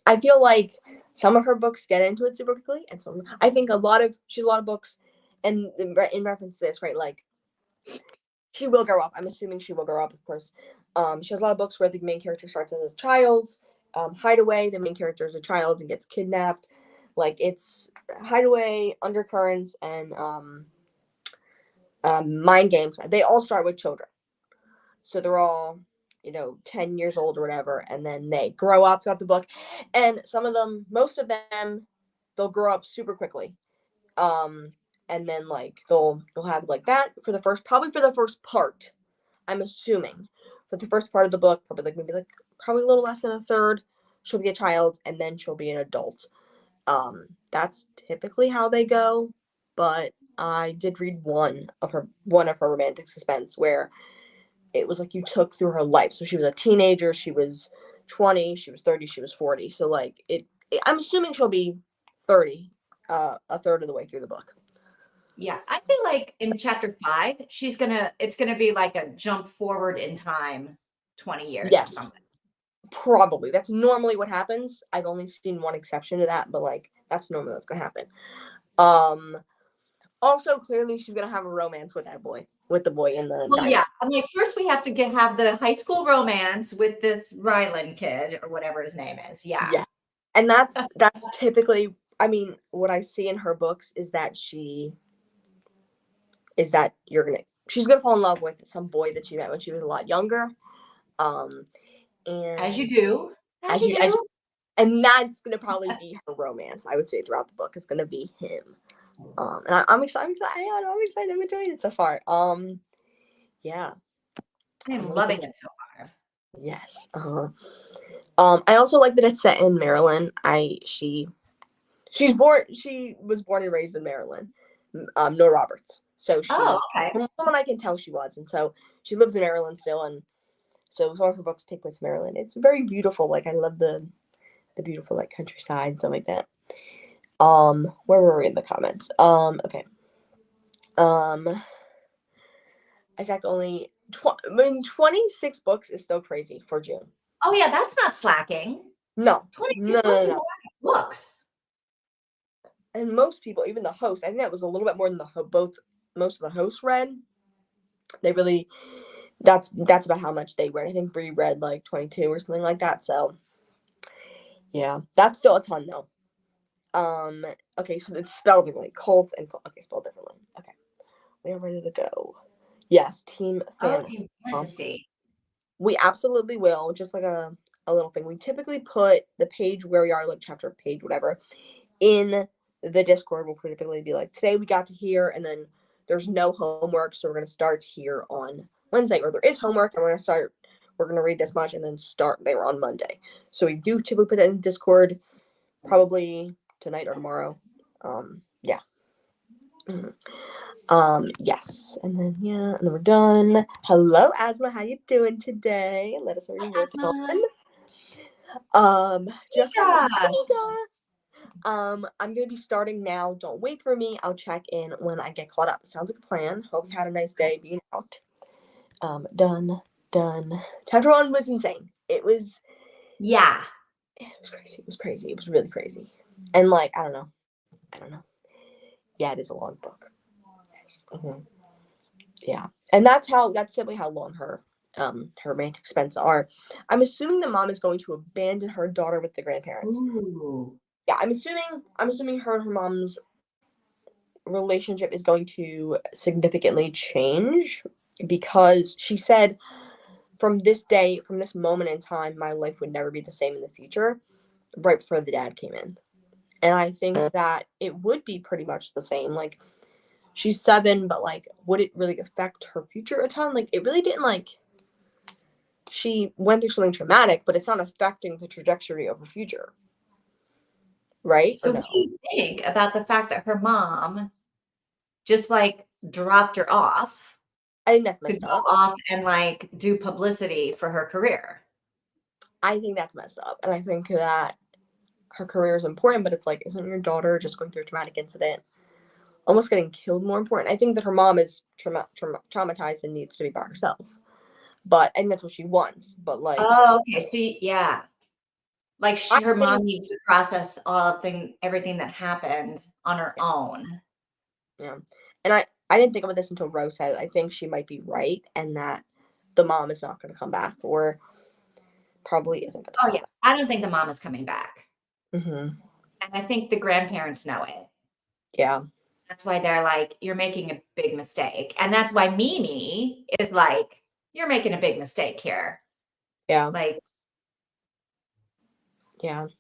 I feel like some of her books get into it super quickly, and some I think she has a lot of books, and in reference to this, right? Like, she will grow up. I'm assuming she will grow up, of course. She has a lot of books where the main character starts as a child. Hideaway, the main character is a child and gets kidnapped. Like, it's Hideaway, Undercurrents, and Mind Games. They all start with children. So they're all, 10 years old or whatever, and then they grow up throughout the book. And some of them, most of them, they'll grow up super quickly. And then, like, they'll have like that probably for the first part. I'm assuming for the first part of the book, probably a little less than a third, she'll be a child, and then she'll be an adult. That's typically how they go. But I did read one of her romantic suspense where it was like you took through her life. So she was a teenager, she was 20, she was 30, she was 40. So, like, I'm assuming she'll be 30, a third of the way through the book. Yeah, I feel like in chapter 5, it's gonna be like a jump forward in time 20 years or Yes, something. probably. That's normally what happens. I've only seen one exception to that, but, like, that's normally what's gonna happen. Um, Also, clearly, she's gonna have a romance with the boy in the Well, diner. yeah. I'm like, first we have to have the high school romance with this Ryland kid or whatever his name is. Yeah. Yeah, and that's typically. I mean, what I see in her books is that she's gonna fall in love with some boy that she met when she was a lot younger. Um, As you and do. As as you you as do. and that's gonna probably be her romance. I would say throughout the book, it's gonna be him. And I'm excited. I'm excited. I'm enjoying it so far. Yeah, I I'm am really loving thinking. it so far. Yes. I also like that it's set in Maryland. She was born and raised in Maryland. Nora Roberts. So Oh, okay. from someone I can tell she was, and so she lives in Maryland still, and so some of her books take place in Maryland. It's very beautiful. Like, I love the beautiful, like, countryside and stuff like that. Where were we in the comments? Okay. Um, Isaac only 26 books is still crazy for June. Oh, yeah, that's not slacking. No, 26 no, no, books no, is a no. lot of books. And most people, even the host, I think that was a little bit more than most of the hosts read. They really, that's about how much they read. I think Bree read like 22 or something like that. So yeah, that's still a ton though. Okay, so it's spelled differently. Okay, spelled differently. Okay, we are ready to go. Yes, team Oh, fantasy. Team Um, Fantasy. we absolutely will. Just like a little thing. We typically put the page where we are, like chapter page, whatever, in the Discord. Will typically be like, today we got to here, and then there's no homework, so we're gonna start here on Wednesday, or there is homework, and we're gonna start we're going to read this much and then start there on Monday. So we do typically put that in Discord probably tonight or tomorrow. Yeah. Yes. And then, and then we're done. Hello, Asma. How you doing today? Let us know what you're working on. Just Yeah. I'm gonna be starting now. Don't wait for me. I'll check in when I get caught up. Sounds like a plan. Hope you had a nice day being out. Done. Chapter 1 was insane. It was crazy. It was crazy. It was really crazy. And like, I don't know. Yeah, it is a long book. Yes. Yeah. And that's simply how long her romantic spends are. I'm assuming the mom is going to abandon her daughter with the grandparents. Ooh. Yeah, I'm assuming her and her mom's relationship is going to significantly change, because she said, from this moment in time, my life would never be the same in the future, right before the dad came in. And I think that it would be pretty much the same. Like, she's 7, but like, would it really affect her future a ton? Like, it really didn't. Like, she went through something traumatic, but it's not affecting the trajectory of her future. Right? So what do you think about the fact that her mom just like dropped her off I think that's to messed go up. off and like do publicity for her career? I think that's messed up. And I think that her career is important, but it's like, isn't your daughter just going through a traumatic incident, almost getting killed, more important? I think that her mom is traumatized and needs to be by herself. But, and that's what she wants. But like, Oh, okay. So yeah. Like I her think, mom needs to process everything that happened on her own. yeah. And I didn't think about this until Rose said it. I think she might be right, and that the mom is not going to come back, or probably isn't going to Oh come yeah. I don't think the mom is coming back. back. And I think the grandparents know it. Yeah. That's why they're like, you're making a big mistake. And that's why Mimi is like, you're making a big mistake here. Yeah. Like, yeah. And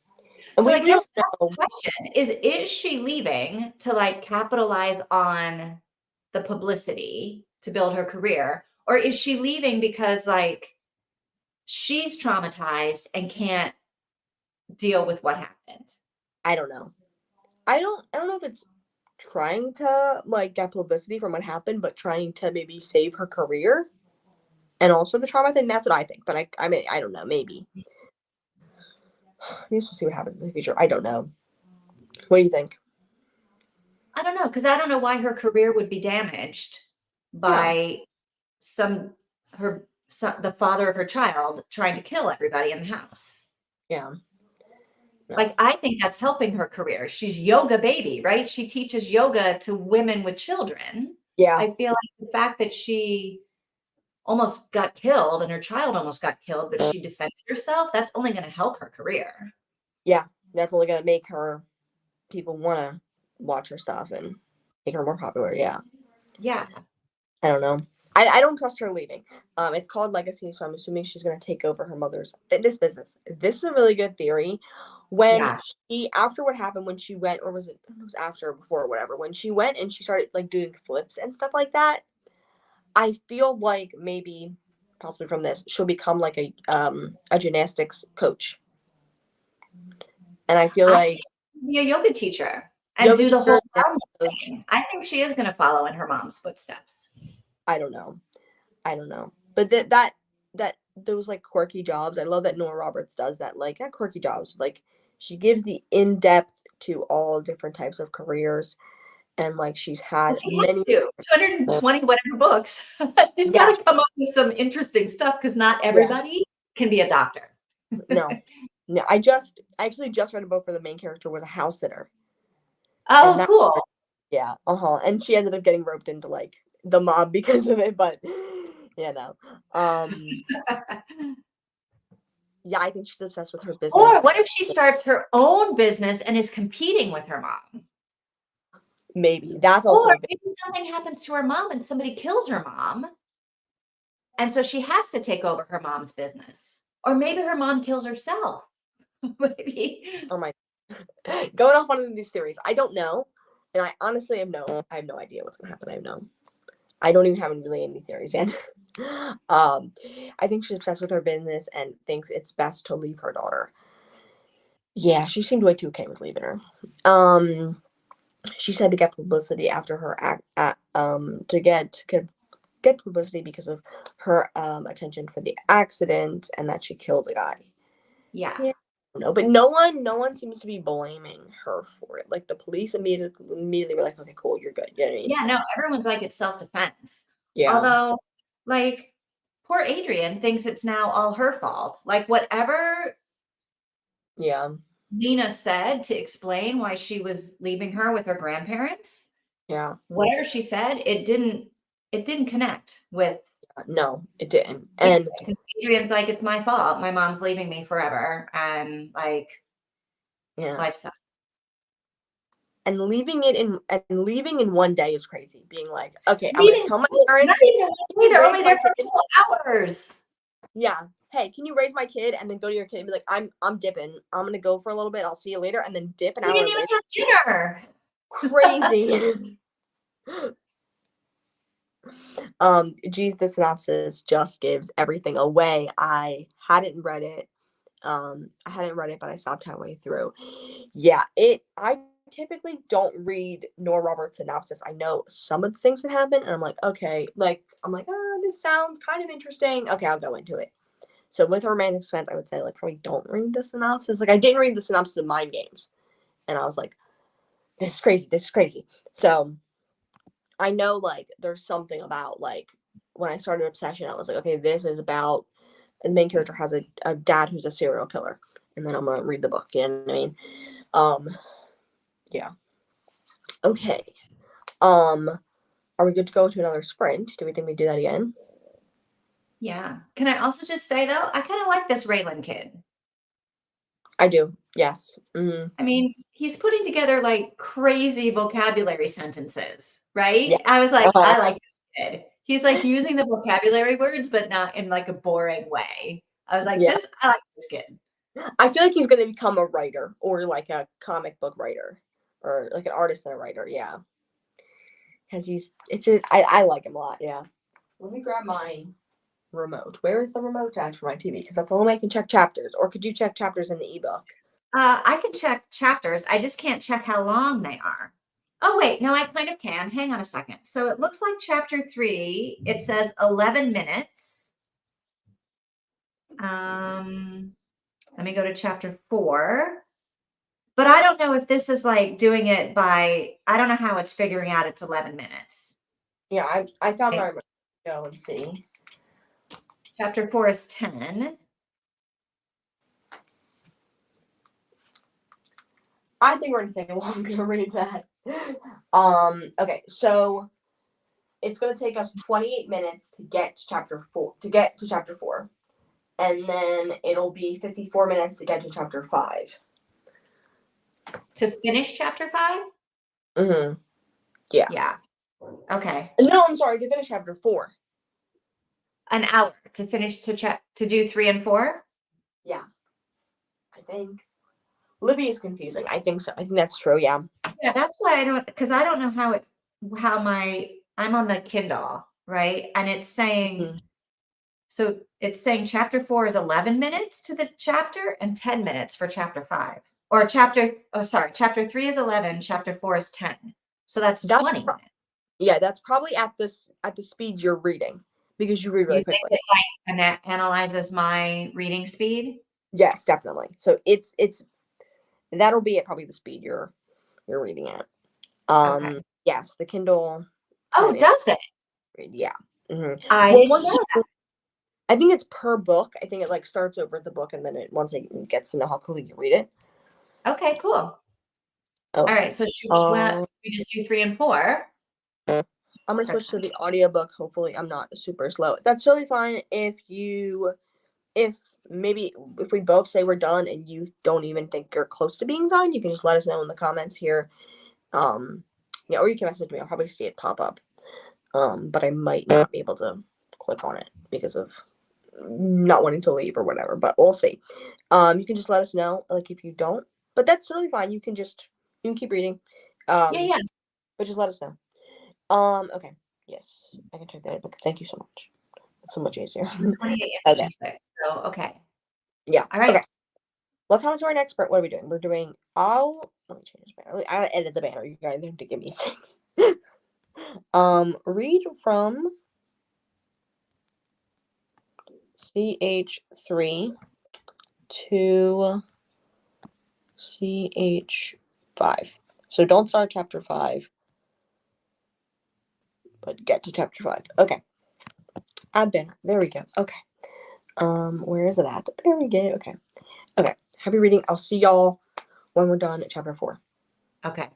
so we I don't guess that's know. the question is she leaving to like capitalize on the publicity to build her career? Or is she leaving because like she's traumatized and can't deal with what happened? I don't know. I don't know if it's trying to like get publicity from what happened, but trying to maybe save her career and also the trauma thing. That's what I think. But I mean, I don't know. Maybe. Maybe we'll see what happens in the future. I don't know. What do you think? I don't know, because I don't know why her career would be damaged Yeah. by the father of her child trying to kill everybody in the house. Yeah. No. Like, I think that's helping her career. She's yoga baby, right? She teaches yoga to women with children. Yeah. I feel like the fact that she almost got killed and her child almost got killed, but she defended herself, that's only going to help her career. Yeah. That's only gonna make people want to watch her stuff and make her more popular. Yeah. Yeah. I don't know. I don't trust her leaving. It's called legacy, so I'm assuming she's gonna take over her mother's fitness business. This is a really good theory. When Yeah. after what happened when she went, or was it was after or before or whatever, when she went and she started like doing flips and stuff like that, I feel like maybe possibly from this she'll become like a gymnastics coach. And I feel I like think be a yoga teacher and yoga do the teacher whole arm coach, thing. I think she is going to follow in her mom's footsteps. I don't know. But that those like quirky jobs, I love that Nora Roberts does that. Like, not quirky jobs, like she gives the in-depth to all different types of careers, and like she's Well, had she has many. to. 220 whatever books. She's got Yeah. to come up with some interesting stuff because not Yeah. everybody can be a doctor. No. I actually just read a book where the main character was a house sitter, and Oh, that cool. yeah, and she ended up getting roped into like the mob because of it, but no. Yeah, I think she's obsessed with her business. Or what if she starts her own business and is competing with her mom? Maybe that's also Or a big. maybe something happens to her mom and somebody kills her mom. And so she has to take over her mom's business. Or maybe her mom kills herself. Maybe. Oh my. Going off one of these theories, I don't know, and I honestly have no idea what's gonna happen. I don't even have really any theories yet. I think she's obsessed with her business and thinks it's best to leave her daughter. Yeah, she seemed way too okay with leaving her. She said to get publicity after her to get publicity because of her attention for the accident and that she killed a guy. Yeah. Yeah. No, but no one seems to be blaming her for it. Like the police immediately were like, okay, cool, you're good. You know what I mean? Yeah, no, everyone's like it's self-defense. Yeah. Although, like, poor Adrian thinks it's now all her fault. Like, whatever Yeah. Lena said to explain why she was leaving her with her grandparents, Yeah. whatever she said, it didn't connect with No, it didn't. Adrian, And because Adrian's like, it's my fault. My mom's leaving me forever. And like yeah. life sucks. And leaving in one day is crazy. Being like, okay, I'm gonna Leaving tell my close, not parents, even can you they're raise only my there for a kid? couple hours. Yeah. Hey, can you raise my kid? And then go to your kid and be like, I'm dipping. I'm gonna go for a little bit. I'll see you later. And then dip an We hour didn't even later. have dinner. Crazy. Geez, the synopsis just gives everything away. I hadn't read it. But I stopped halfway through. Yeah, I typically don't read Nora Roberts synopsis. I know some of the things that happen, and I'm like, okay, oh, this sounds kind of interesting. Okay, I'll go into it. So with romantic suspense, I would say like probably don't read the synopsis. Like I didn't read the synopsis of Mind Games, and I was like, this is crazy. This is crazy. So I know like there's something about like when I started Obsession, I was like, okay, this is about the main character has a dad who's a serial killer, and then I'm gonna read the book. You know what I mean? Yeah. Okay. Are we good to go to another sprint? Do we think we do that again? Yeah. Can I also just say though, I kind of like this Raylan kid. I do. Yes. Mm-hmm. I mean, he's putting together like crazy vocabulary sentences, Yeah. right? I was like, Uh-huh. I like this kid. He's like using the vocabulary words, but not in like a boring way. I was like, Yeah. I like this kid. I feel like he's gonna become a writer or like a comic book writer or like an artist and a writer. Yeah. Because I like him a lot. Yeah. Let me grab my remote. Where is the remote at for my TV? Because that's the only way I can check chapters. Or could you check chapters in the ebook? I can check chapters. I just can't check how long they are. Oh, wait. No, I kind of can. Hang on a second. So it looks like chapter 3, it says 11 minutes. Let me go to chapter 4. But I don't know if this is like doing it by, I don't know how it's figuring out it's 11 minutes. Yeah, I found my Okay. remote. Go and see. Chapter 4 is 10. I think we're gonna take a long to read that. Okay, so it's gonna take us 28 minutes to get to chapter 4, and then it'll be 54 minutes to get to chapter 5. To finish chapter 5? Mm-hmm. Yeah. Yeah. Okay. No, I'm sorry, to finish chapter 4. An hour to finish to do 3 and 4? Yeah, I think. Libby is confusing. I think so. I think that's true. Yeah. Yeah, that's why because I don't know I'm on the Kindle, right? And it's saying, Mhm. so it's saying chapter 4 is 11 minutes to the chapter and 10 minutes for chapter 5. Or chapter 3 is 11, chapter 4 is 10. So that's That's 20 minutes. yeah. That's probably at the speed you're reading because you read You really think quickly. it like analyzes my reading speed? Yes, definitely. So it's that'll be at probably the speed you're reading at. Okay. Yes, the Kindle Oh, can does it? read. Yeah. Hmm. I Well, didn't know that. I think it's per book. I think it like starts over the book and then once it gets to know how quickly you read it. Okay, cool. All Okay. right. So we just do 3 and 4? I'm gonna switch to the audiobook. Hopefully, I'm not super slow. That's totally fine if we both say we're done and you don't even think you're close to being done, you can just let us know in the comments here. Yeah, or you can message me. I'll probably see it pop up. But I might not be able to click on it because of not wanting to leave or whatever. But we'll see. You can just let us know, like if you don't. But that's totally fine. You can keep reading. Yeah, yeah. But just let us know. Okay. Yes, I can check that. But thank you so much. It's so much easier. 28 and Okay. 26. So, okay. Yeah. All right. Okay. Let's hop into our next part. What are we doing? We're doing let me change the banner. I gotta edit the banner. You guys have to give me a second. Read from CH3 to CH5. So don't start chapter 5, but get to chapter 5. Okay. Add banner. There we go. Okay. Where is it at? There we go. Okay. Okay. Happy reading. I'll see y'all when we're done at chapter 4. Okay.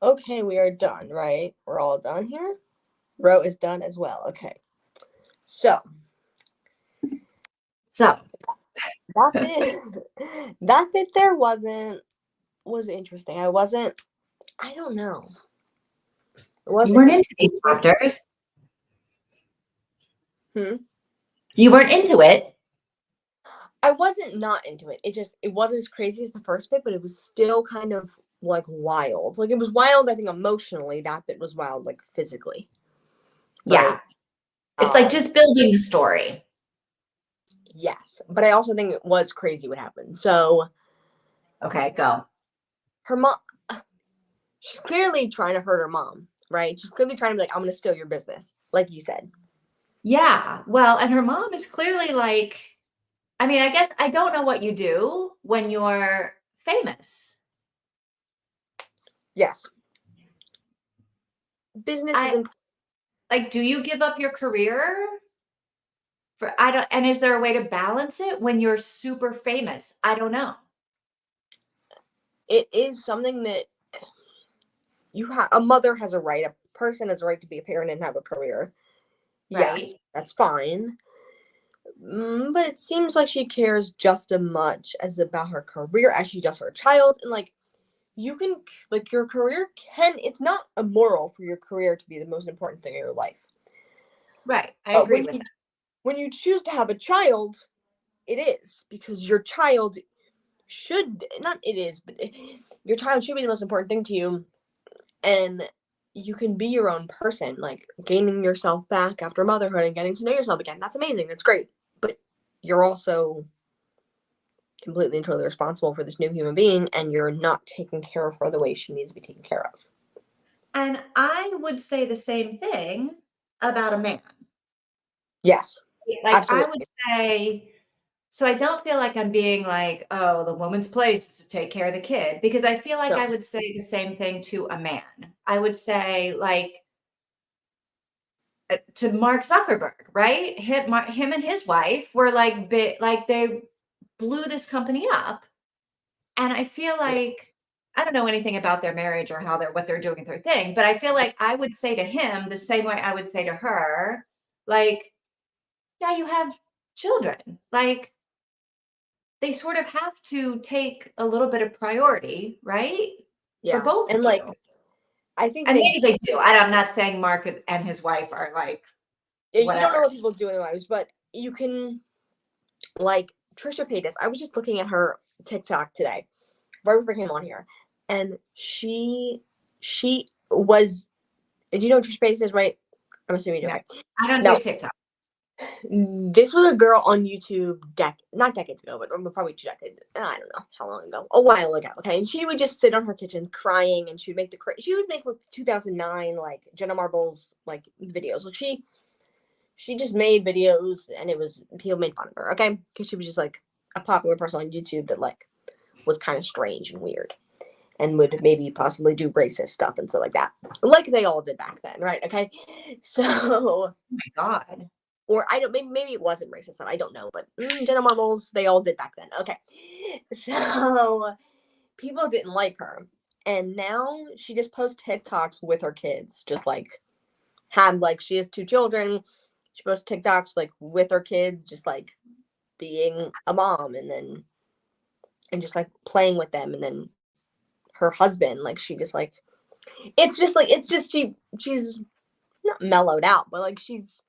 Okay, we are done, right? We're all done here. Row is done as well. Okay. So So that bit that bit there was interesting. I don't know. It you wasn't weren't as into these crazy. chapters. Hmm? You weren't into it. I wasn't not into it. It wasn't as crazy as the first bit, but it was still kind of like wild. Like it was wild, I think emotionally. That bit was wild, like physically. Yeah. Right? It's like Um, just building the story. yes. But I also think it was crazy what happened. So Okay, go. her mom she's clearly trying to hurt her mom, right? She's clearly trying to be like, I'm gonna steal your business, like you said. Yeah. Well, and her mom is clearly like, I mean, I guess I don't know what you do when you're famous. Yes. Business is I important. like, do you give up your career for I don't and is there a way to balance it when you're super famous? I don't know. It is something that a mother has a right, a person has a right to be a parent and have a career. Yes, Right? that's fine. But it seems like she cares just as much as about her career as she does her child. And like you can like your career can it's not immoral for your career to be the most important thing in your life. Right. I But agree with that. when you choose to have a child, it is because your child should not it is, but your child should be the most important thing to you, and you can be your own person, like gaining yourself back after motherhood and getting to know yourself again. That's amazing. That's great. But you're also completely and totally responsible for this new human being, and you're not taking care of her the way she needs to be taken care of. And I would say the same thing about a man. Yes, Like I would absolutely. say, so I don't feel like I'm being like, oh, the woman's place is to take care of the kid, because I feel like I No. would say the same thing to a man. I would say like to Mark Zuckerberg, right? Him and his wife were like like they blew this company up, and I feel Yeah. like I don't know anything about their marriage or how they're what they're doing with their thing, but I feel like I would say to him the same way I would say to her, like, yeah, you have children. Like they sort of have to take a little bit of priority, right? For Yeah. both of And you. like I think And they maybe they do. I'm not saying Mark and his wife are like you don't know whatever. what people do in their lives, but you can like Trisha Paytas. I was just looking at her TikTok today, right before I came on here, and she was. Do you know what Trisha Paytas is, right? I'm assuming you do. No, Okay. I don't do No, TikTok. this was a girl on YouTube not decades ago, but probably 2 decades. I don't know how long ago, a while ago. Okay, and she would just sit on her kitchen crying, and she would make she would make like 2009 like Jenna Marbles like videos. Like she just made videos, and it was people made fun of her. Okay, because she was just like a popular person on YouTube that like was kind of strange and weird, and would maybe possibly do racist stuff and stuff like that, like they all did back then, right? Okay, so Oh my God. or I don't maybe it wasn't racist stuff. I don't know, but Jenna Marbles they all did back then. Okay, so people didn't like her, and now she just posts TikToks with her kids, just like had like she has 2 children. She posts TikToks like with her kids, just like being a mom, and just like playing with them, and then her husband like she just like it's just she's not mellowed out, but like she's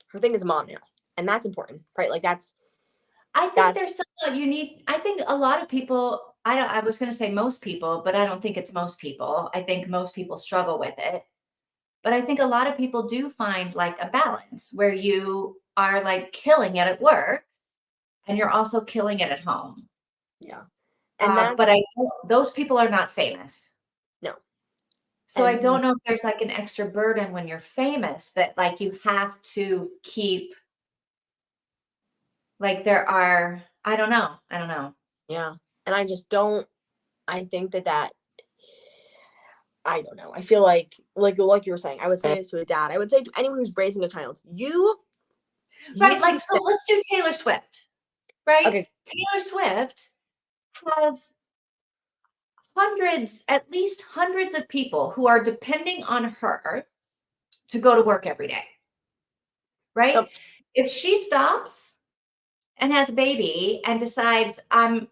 her thing is mom now, and that's important, right? Like I think that's there's some unique. I think a lot of people, I was going to say most people, but I don't think it's most people. I think most people struggle with it. But I think a lot of people do find like a balance where you are like killing it at work and you're also killing it at home. yeah, and But that's those people are not famous. no, So I and don't know if there's like an extra burden when you're famous that like you have to keep like there are, I don't know. I don't know. yeah, and I just don't. I think that I don't know. I feel like you were saying. I would say this to a dad. I would say to anyone who's raising a child, you Right, can like, so say let's do Taylor Swift, right? okay. Taylor Swift has at least hundreds of people who are depending on her to go to work every day, right? Yep. If she stops and has a baby and decides I'm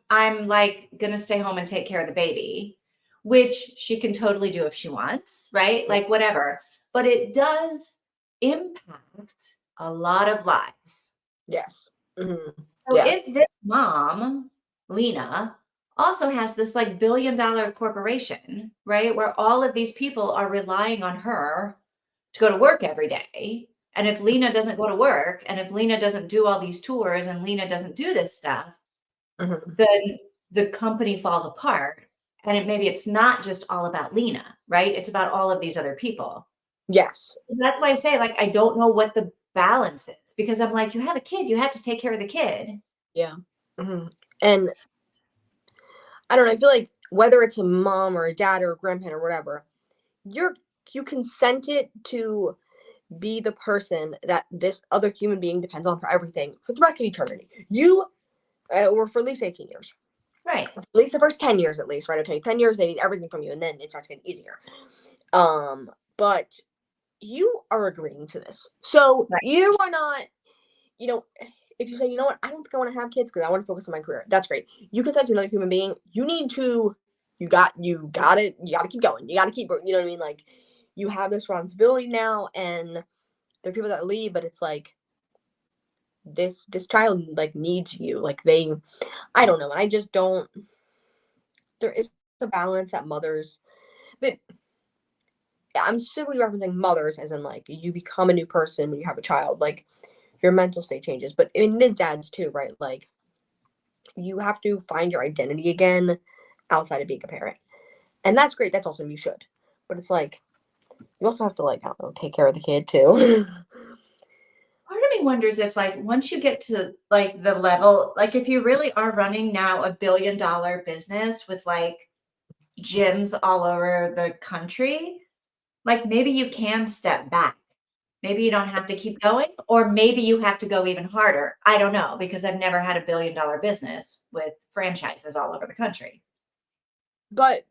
like gonna stay home and take care of the baby, which she can totally do if she wants, right? Yeah. Like whatever. But it does impact a lot of lives. Yes. So Yeah. if this mom, Lena, also has this like $1 billion corporation, right? Where all of these people are relying on her to go to work every day. And if Lena doesn't go to work, and if Lena doesn't do all these tours, and Lena doesn't do this stuff, Hmm. then the company falls apart. And maybe it's not just all about Lena, right? It's about all of these other people. Yes. So that's why I say, like, I don't know what the balance is, because I'm like, you have a kid, you have to take care of the kid. Yeah. And I don't know. I feel like whether it's a mom or a dad or a grandparent or whatever, you consented to be the person that this other human being depends on for everything for the rest of eternity. You, or for at least 18 years. Right. At least the first 10 years, at least, right? Okay, 10 years, they need everything from you, and then it starts getting easier. But you are agreeing to this. So Right. you are not, you know, if you say, you know what, I don't think I want to have kids because I want to focus on my career, that's great. You consent to another human being. You need to, you got it. You got to keep going. You got to keep, you know what I mean? Like, you have this responsibility now, and there are people that leave, but it's like, this child like needs you. Like I don't know. And I just don't, there is a balance that mothers, that I'm specifically referencing mothers as in like you become a new person when you have a child, like your mental state changes. But I mean, it is dads too, right? Like you have to find your identity again outside of being a parent. And that's great. That's awesome. You should. But it's like you also have to like, I don't know, take care of the kid too. Part of me wonders if, like, once you get to like the level, like if you really are running now $1 billion business with like gyms all over the country, like maybe you can step back. Maybe you don't have to keep going, or maybe you have to go even harder. I don't know, because I've never had $1 billion business with franchises all over the country. But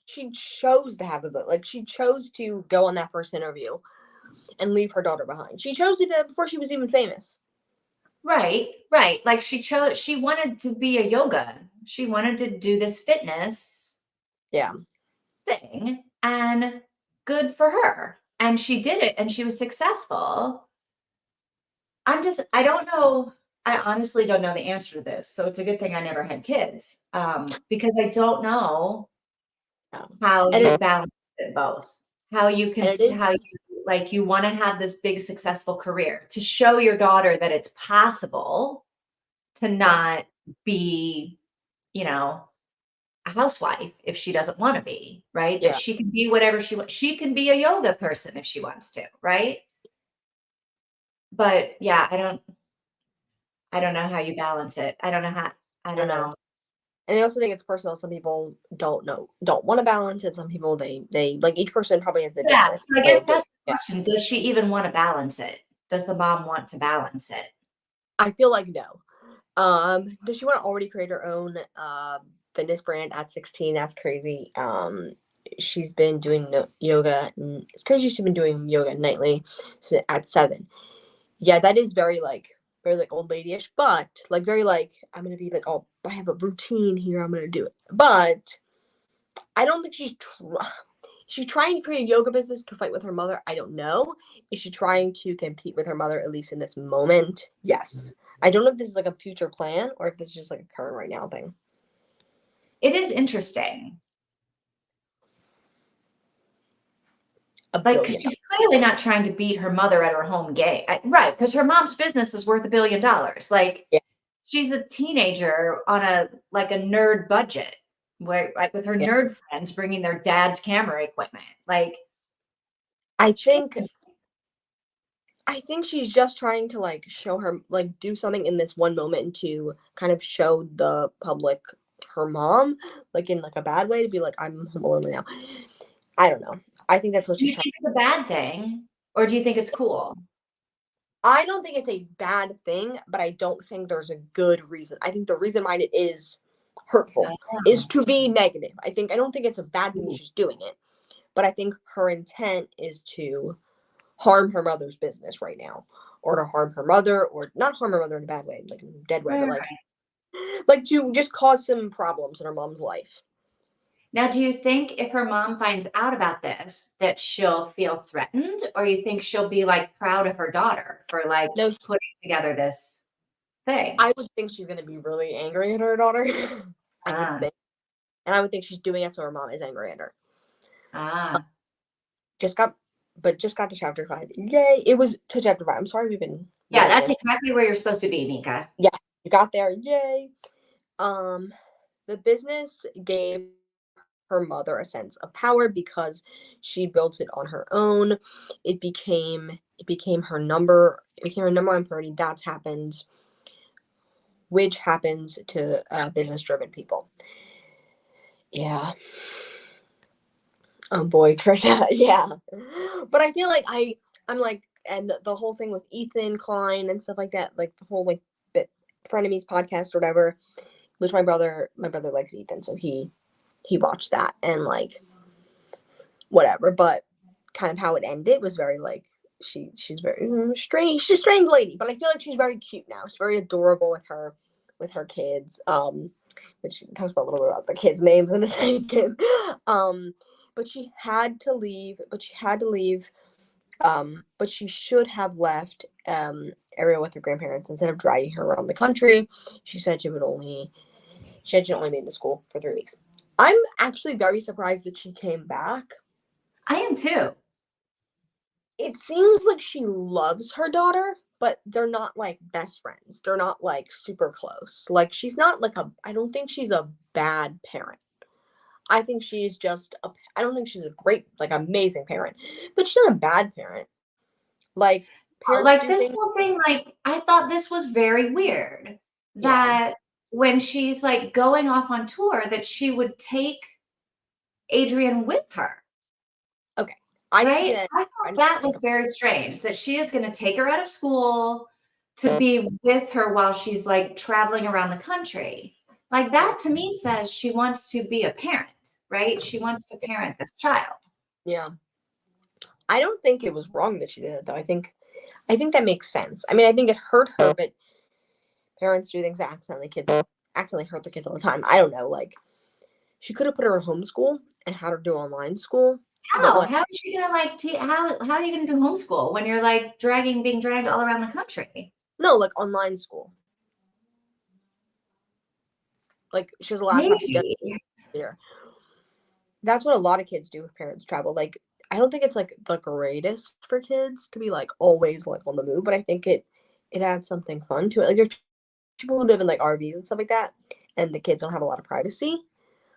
she chose to have a book. Like she chose to go on that first interview and leave her daughter behind. She chose to do that before she was even famous. Right, right. Like she wanted to be a yoga. She wanted to do this fitness Yeah. thing, and good for her. And she did it and she was successful. I don't know. I honestly don't know the answer to this. So it's a good thing I never had kids, because I don't know Yeah. how And you balance it both. How you can, it is how you, like, you want to have this big successful career to show your daughter that it's possible to not be, you know, a housewife if she doesn't want to be, right? That yeah. she can be whatever she wants. She can be a yoga person if she wants to, right? But yeah, I don't know how you balance it. I I don't know. know. And I also think it's personal. Some people don't want to balance it. Some people they like each person probably has a Yeah, different so I way guess of doing it. that's the Yeah. question. Does she even want to balance it? Does the mom want to balance it? I feel like no. Does she want to already create her own fitness brand at 16? That's crazy. She's been doing yoga. It's crazy she's been doing yoga nightly at 7. Yeah, that is very like old ladyish, but like very like I'm gonna be like, oh, I have a routine here. I'm gonna do it. But I don't think she's trying to create a yoga business to fight with her mother. I don't know. Is she trying to compete with her mother at least in this moment? Yes. I don't know if this is like a future plan or if this is just like a current right now thing. It is interesting. A Like, because billion she's clearly not trying to beat her mother at her home game. Right, because her mom's business is worth $1 billion. Like, dollars. she's a teenager on a like a nerd budget, where like with her Yeah. nerd friends bringing their dad's camera equipment. Like, I she think I think she's just trying to like show her like do something in this one moment to kind of show the public her mom, like in like a bad way to be like, I'm home alone right now. I don't know. I think that's what do she's you trying. think it's a bad thing, or do you think it's cool? I don't think it's a bad thing, but I don't think there's a good reason. I think the reason behind it is hurtful, is to be negative. I don't think it's a bad thing that she's doing it, but I think her intent is to harm her mother's business right now, or to harm her mother, or not harm her mother in a bad way, like in a dead way, but like to just cause some problems in her mom's life. Now, do you think if her mom finds out about this, that she'll feel threatened, or you think she'll be like proud of her daughter for like No, putting together this thing? I would think she's gonna be really angry at her daughter. I would Ah, think, and I would think she's doing it so her mom is angry at her. ah. Just got, but just got to chapter 5. Yay! It was to chapter 5. I'm sorry we've been Yeah, really that's in. exactly where you're supposed to be, Mika. Yeah, you got there. Yay! The business gave her mother a sense of power because she built it on her own. It became her number. It became her number one priority. That's happened, which happens to business-driven people. Yeah. Oh boy, Trisha. Yeah. But I feel like I'm like, and the whole thing with Ethan Klein and stuff like that, like the whole like bit frenemies podcast or whatever, which my brother likes Ethan, so he watched that and like whatever. But kind of how it ended was very like she's very strange. She's a strange lady, but I feel like she's very cute now. She's very adorable with her kids. Which talks about a little bit about the kids' names in a second. But she had to leave. But she should have left Ariel with her grandparents instead of dragging her around the country. She only made it to school for 3 weeks. I'm actually very surprised that she came back. I am too. It seems like she loves her daughter, but they're not like best friends. They're not like super close. Like she's not like I don't think she's a bad parent. I think she's just I don't think she's a great, like amazing parent, but she's not a bad parent. Like parents Like do this things. whole thing, like I thought this was very weird Yeah. that when she's like going off on tour, that she would take Adrian with her. Okay. I didn't see Right? that. I I thought didn't that think was very strange that she is gonna take her out of school to be with her while she's, like, traveling around the country. Like, of, that to me says she wants to be a parent, right? She wants to parent this child. yeah. I don't think it was wrong that she did it though. I think that makes sense. I mean, I think it hurt her, but parents do things accidentally. Kids accidentally hurt their kids all the time. I don't know. Like she could have put her in homeschool and had her do online school, but How? like How is she gonna, like, te how are you gonna do homeschool when you're, like, being dragged all around the country? no, like online school. Like she has a laptop. She does Maybe. there. That's what a lot of kids do if parents travel. Like I don't think it's like the greatest for kids to be like always like on the move, but I think it adds something fun to it. Like there's people who live in like RVs and stuff like that, and the kids don't have a lot of privacy,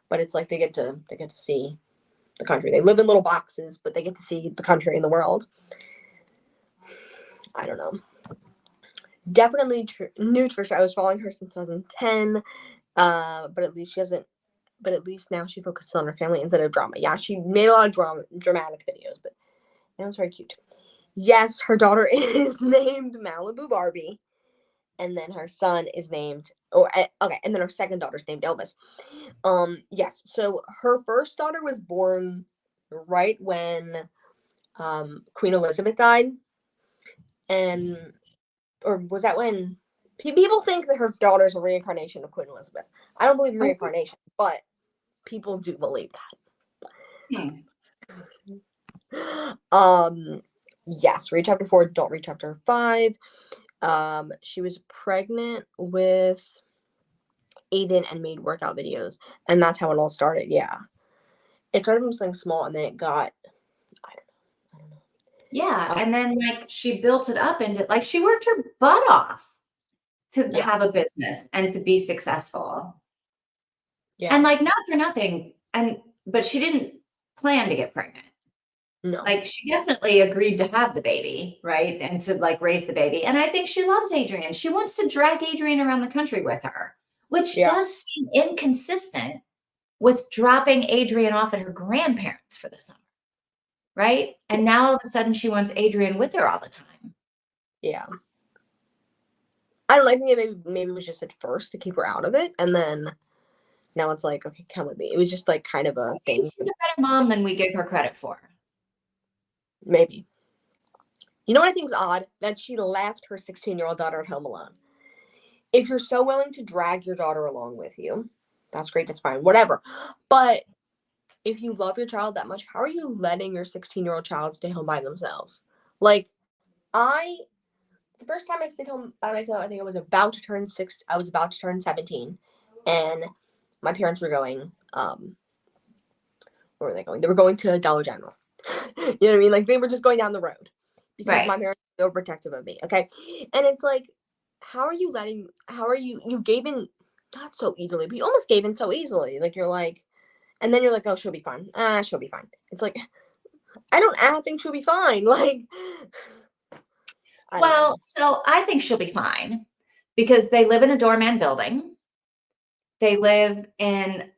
but it's like they get to see the country. They live in little boxes, but they get to see the country and the world. I don't know. Definitely new to Trisha. I was following her since 2010. But at least she hasn't. But at least now she focuses on her family instead of drama. Yeah, she made a lot of dramatic videos, but that was very cute. Yes, her daughter is named Malibu Barbie, and then her son is named. Okay, and then her second daughter's named Elvis. Yes. So her first daughter was born right when Queen Elizabeth died, and or was that when people think that her daughter's a reincarnation of Queen Elizabeth? I don't believe in Okay. reincarnation, but people do believe Hmm. that. Yes, read chapter 4, don't read chapter 5. She was pregnant with Aiden and made workout videos, and that's how it all started. Yeah, it started from something small, and then it got I don't know. Yeah, and then, like, she built it up into like, she worked her butt off to Yeah, have a business and to be successful. yeah, And, like, not for nothing, but she didn't plan to get pregnant. no, Like, she definitely agreed to have the baby, right? And to, like, raise the baby, and I think she loves Adrian. She wants to drag Adrian around the country with her, which yeah, does seem inconsistent with dropping Adrian off at her grandparents for the summer, right? And now all of a sudden she wants Adrian with her all the time. yeah. I don't know. I think maybe it was just at first to keep her out of it, and then Now it's like, okay, come with me. It was just like kind of a Maybe thing. she's a better mom than we give her credit for. Maybe. You know what I think is odd? That she left her 16-year-old daughter at home alone. If you're so willing to drag your daughter along with you, that's great, that's fine, whatever. But if you love your child that much, how are you letting your 16-year-old child stay home by themselves? Like, the first time I stayed home by myself, I think I was about to turn 17. And my parents were going, where were they going? They were going to Dollar General. You know what I mean? Like, they were just going down the road because my Right. parents were so protective of me. Okay. And it's like, you gave in, not so easily, but you almost gave in so easily. Like, you're like, and then you're like, oh, she'll be fine. She'll be fine. It's like, I don't think she'll be fine. Like, I don't Well, know. so I think she'll be fine because they live in a doorman building. They live in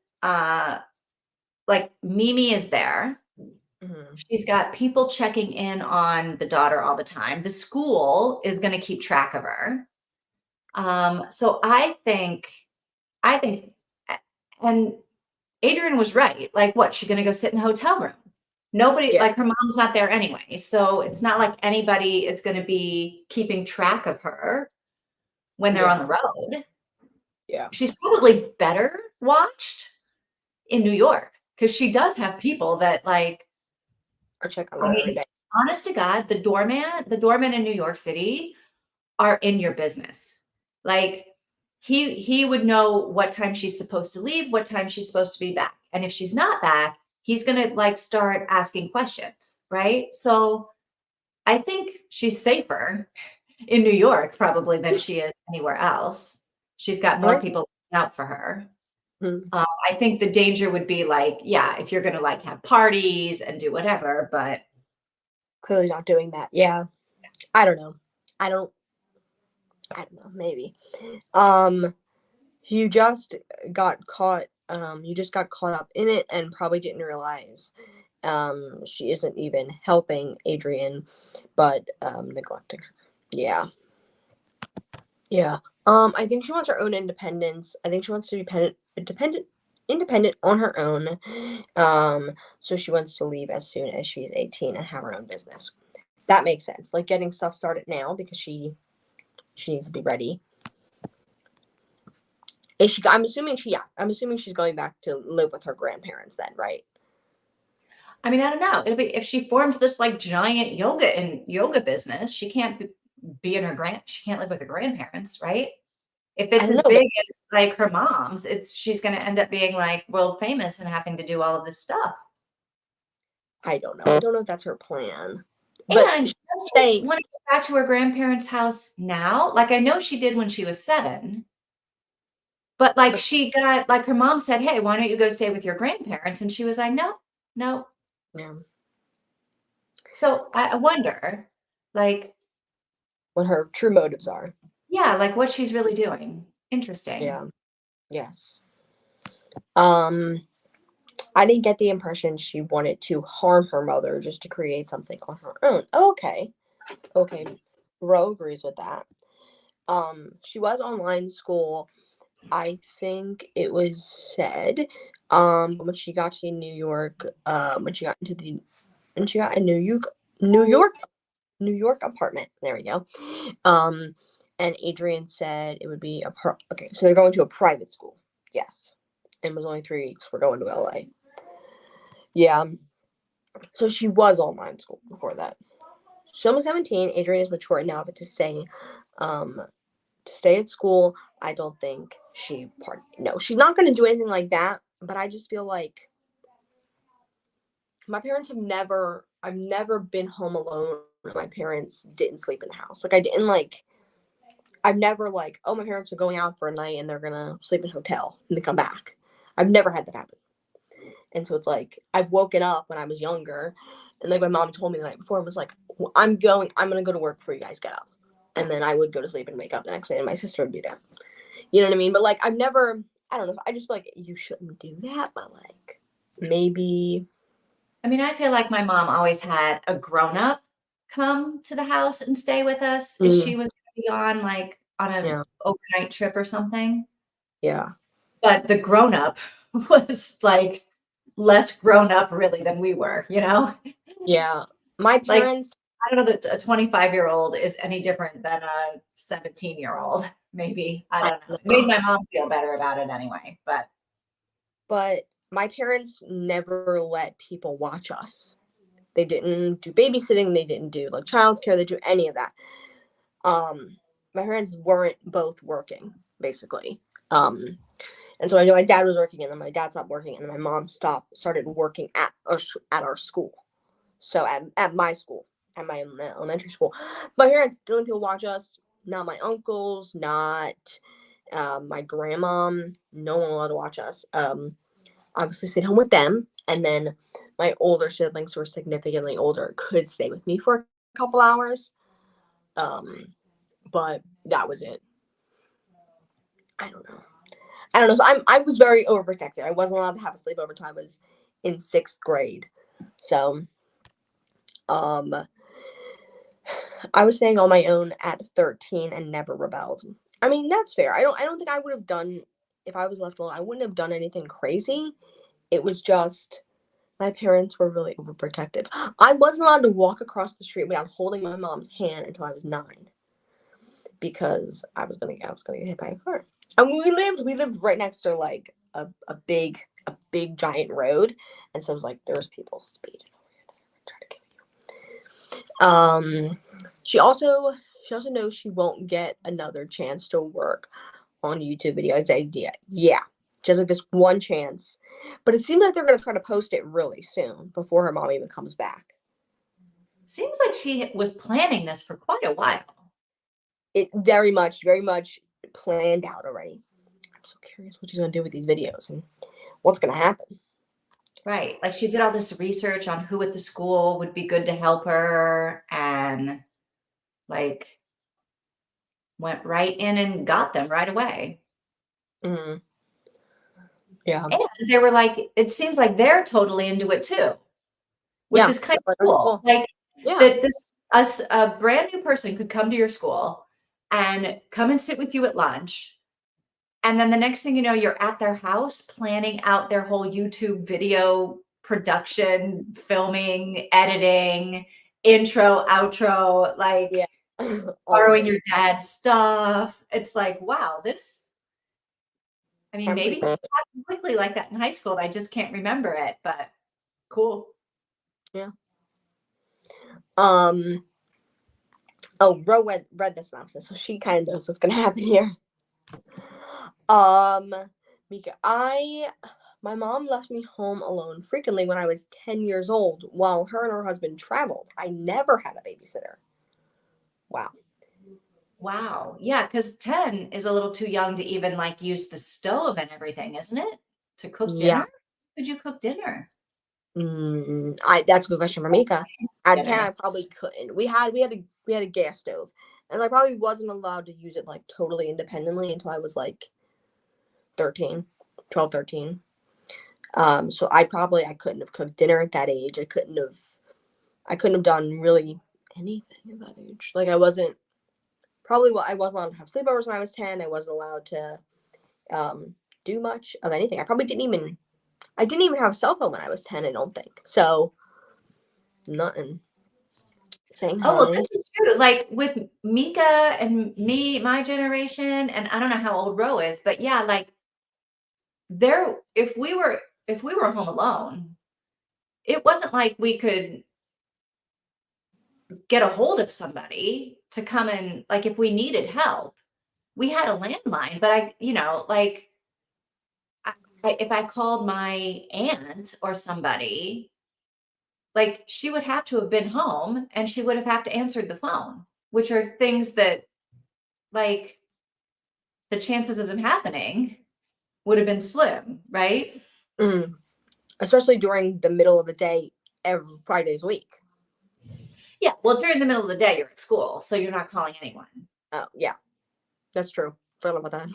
like Mimi is there. Mhm. She's got people checking in on the daughter all the time. The school is going to keep track of her. So I think, and Adrian was right. Like, what? She's going to go sit in a hotel room. Nobody, Yeah. like, her mom's not there anyway. So it's not like anybody is going to be keeping track of her when they're on Yeah. the road. Yeah. She's probably better watched in New York because she does have people that, like, I check on I her every mean, day. honest to God, the doorman in New York City are in your business. Like, he would know what time she's supposed to leave, what time she's supposed to be back. And if she's not back, he's going to like start asking questions, right? So I think she's safer in New York probably than she is anywhere else. She's got more Well, people looking out for her. hmm, I think the danger would be like, yeah, if you're going to like have parties and do whatever, but clearly not doing that. Yeah. I don't know. I don't. I don't know. Maybe. Um. You just got caught. You just got caught up in it and probably didn't realize. She isn't even helping Adrian, but neglecting her. Yeah. Yeah. I think she wants her own independence. I think she wants to be independent on her own. So she wants to leave as soon as she's 18 and have her own business. That makes sense. Like getting stuff started now because she needs to be ready. Is she? I'm assuming she. Yeah. I'm assuming she's going back to live with her grandparents then, right? I mean, I don't know. It'll be if she forms this like giant yoga business, she can't be in she can't live with her grandparents, right? If I it's don't as know, but big as like her mom's, she's going to end up being like world famous and having to do all of this stuff. I don't know. I don't know if that's her plan. But And she's does she saying, want to get back to her grandparents' house now? Like I know she did when she was 7, but like but she got like her mom said, "Hey, why don't you go stay with your grandparents?" And she was like, "No, no." yeah, So I wonder, like, what her true motives are. yeah, like what she's really doing. Interesting. Yeah. Yes. Um. I didn't get the impression she wanted to harm her mother just to create something on her own. Okay. Okay. Ro agrees with that. She was online school. I think it was said, when she got to New York, when she got a New York, New York apartment. There we go. Um, and Adrian said it would be okay. So they're going to a private school. Yes, and it was only 3 weeks. We're going to LA. Yeah. So she was online school before that. She's almost 17. Adrian is mature now, but um, to stay at school, I don't think she part. No, she's not going to do anything like that. But I just feel like my parents have never. I've never been home alone. My parents didn't sleep in the house. Like I didn't like. I've never like. Oh, my parents are going out for a night and they're gonna sleep in a hotel and then come back. I've never had that happen. And so it's like I've woken up when I was younger, and like my mom told me the night before, and was like, I'm gonna go to work before you guys get up. And then I would go to sleep and wake up the next day and my sister would be there. You know what I mean? But like I've never, I don't know, I just feel like you shouldn't do that, but like maybe. I mean, I feel like my mom always had a grown up come to the house and stay with us if Mm, she was going to be on like on a yeah, overnight trip or something. yeah. but the grown up was like less grown up really than we were, you know? Yeah. My Like, parents, I don't know that a 25-year-old is any different than a 17-year-old, maybe. I I don't know. don't It made know, my mom feel better about it anyway, but but my parents never let people watch us. They didn't do babysitting, they didn't do like childcare, they do any of that. My parents weren't both working, basically. Um, and so I know my dad was working, and then my dad stopped working, and then my mom started working at our school. So at my school, at my elementary school, my parents didn't let people watch us. Not my uncles, not my grandma. No one allowed to watch us. Obviously stayed home with them, and then my older siblings who were significantly older could stay with me for a couple hours. Um, but that was it. I don't know. I don't know. So I was very overprotected. I wasn't allowed to have a sleepover until I was in 6th grade. So um I was staying on my own at 13 and never rebelled. I mean, that's fair. I don't think I would have done if I was left alone. I wouldn't have done anything crazy. It was just my parents were really overprotective. I wasn't allowed to walk across the street without holding my mom's hand until I was 9 because I was gonna get hit by a car. And we lived right next to like a big giant road, and so it was like there was people speeding over here trying to she also knows she won't get another chance to work on YouTube videos. Idea, yeah. She has like this one chance, but it seems like they're gonna try to post it really soon before her mom even comes back. seems like she was planning this for quite a while. It very much planned out already. I'm so curious what she's gonna do with these videos and what's gonna happen. Right. Like she did all this research on who at the school would be good to help her and like went right in and got them right away. Hmm. Yeah, And they were like, it seems like they're totally into it too, which yeah. is kind Like, of cool. cool. Like Yeah. that this us a brand new person could come to your school and come and sit with you at lunch. And then the next thing you know, you're at their house planning out their whole YouTube video production, filming, editing, intro, outro, like Yeah. All of borrowing it. your dad's stuff. It's like, wow, this I mean, maybe Everything. things happened quickly like that in high school. I just can't remember it, but cool. Yeah. Um. Oh, Ro read the synopsis, so she kind of knows what's gonna happen here. Um, Mika, my mom left me home alone frequently when I was 10 years old while her and her husband traveled. I never had a babysitter. Wow. Wow. Yeah, because 10 is a little too young to even like use the stove and everything, isn't it? To cook Yeah. dinner? Could you cook dinner? That's a good question for Mika. At 10, Dinner. I probably couldn't. We had a gas stove, and I probably wasn't allowed to use it like totally independently until I was like 13, 12, 13. So I couldn't have cooked dinner at that age. I couldn't have done really anything at that age. Like I wasn't allowed to have sleepovers when I was 10. I wasn't allowed to do much of anything. I didn't even have a cell phone when I was 10, I don't think. So nothing. Saying Oh, well, hi. this is true. Like with Mika and me, my generation, and I don't know how old Ro is, but yeah, like there, if we were home alone, it wasn't like we could get a hold of somebody to come and like if we needed help, we had a landline, but like if I called my aunt or somebody, like she would have to have been home and she would have to answered the phone, which are things that like the chances of them happening would have been slim, right? Mm. Especially during the middle of the day, every 5 days a week. Yeah, well, during the middle of the day, you're at school, so you're not calling anyone. Oh, yeah, that's true. Forgot about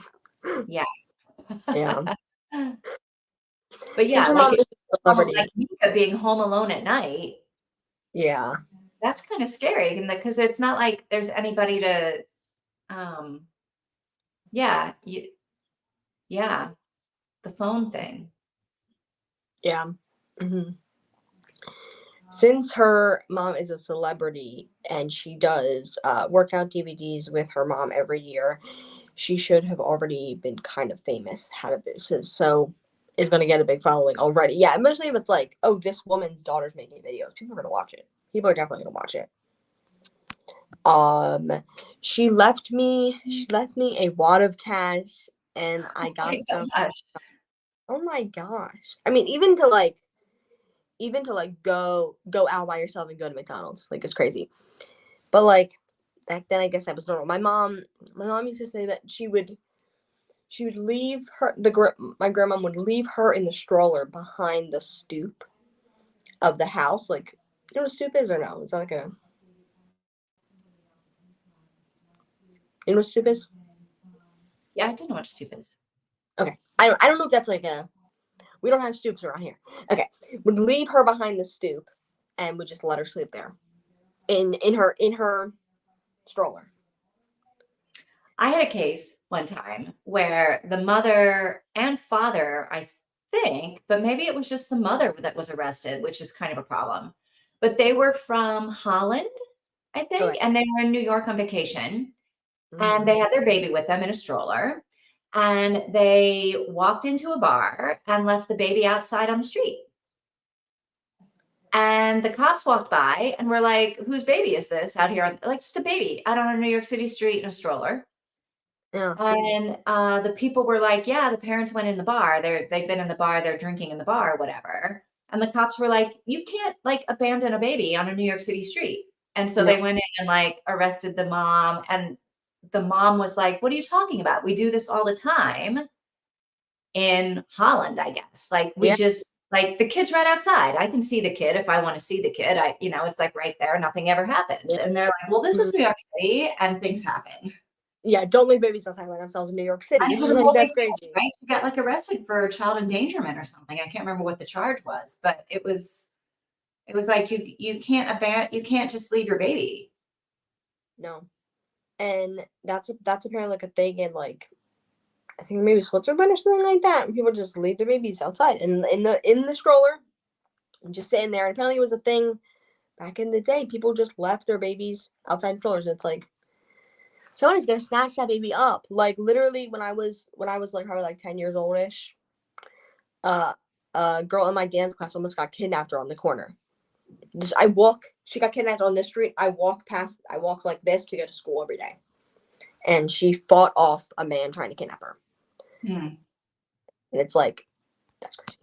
that. Yeah. Yeah. But Since yeah, her like mom if is a like celebrity. Mika being home alone at night, Yeah. that's kind of scary, and because it's not like there's anybody to, um, yeah, yeah. the phone thing. Yeah. Mm-hmm. Since her mom is a celebrity and she does workout DVDs with her mom every year, she should have already been kind of famous, had a business, so is going to get a big following already. Yeah, especially if it's like, oh, this woman's daughter's making videos. People are going to watch it. People are definitely going to watch it. She left me a wad of cash and I Oh my got some. gosh. Oh my gosh. I mean, even to like go out by yourself and go to McDonald's, like it's crazy. But like back then I guess that was normal. My mom used to say that she would leave her my grandma would leave her in the stroller behind the stoop of the house. Like, you know what a stoop is or no? It's like a you know what a stoop is? Yeah, I didn't know what a stoop is. Okay. I don't know if that's like a we don't have stoops around here. Okay. Would leave her behind the stoop and would just let her sleep there. In her stroller. I had a case one time where the mother and father, I think, but maybe it was just the mother that was arrested, which is kind of a problem. But they were from Holland, I think, Okay. and they were in New York on vacation, and Mm-hmm. they had their baby with them in a stroller, and they walked into a bar and left the baby outside on the street. And the cops walked by and were like, "Whose baby is this out here? Like, just a baby out on a New York City street in a stroller." Yeah. And the people were like, "Yeah, the parents went in the bar. They've been in the bar. They're drinking in the bar, whatever." And the cops were like, "You can't like abandon a baby on a New York City street." And so No. they went in and like arrested the mom. And the mom was like, "What are you talking about? We do this all the time in Holland, I guess. Like we Yeah. just like the kid's right outside. I can see the kid if I want to see the kid. It's like right there. Nothing ever happens." Yeah. And they're like, "Well, this Mhm. is New York City, and things happen." Yeah. Don't leave babies outside by themselves in New York City. I know, Like well, they that's did, crazy. right? She got, like, arrested for child endangerment or something. I can't remember what the charge was, but it was like you can't just leave your baby. No. And that's apparently like a thing in like I think maybe Switzerland or something like that. And people just leave their babies outside and in the stroller and just sitting there. And apparently it was a thing back in the day. People just left their babies outside strollers. And it's like somebody's gonna snatch that baby up. Like literally when I was like probably like 10 years oldish, uh a girl in my dance class almost got kidnapped around the corner. She got kidnapped on this street. I walk like this to go to school every day. And she fought off a man trying to kidnap her. Hmm. And it's like, that's crazy.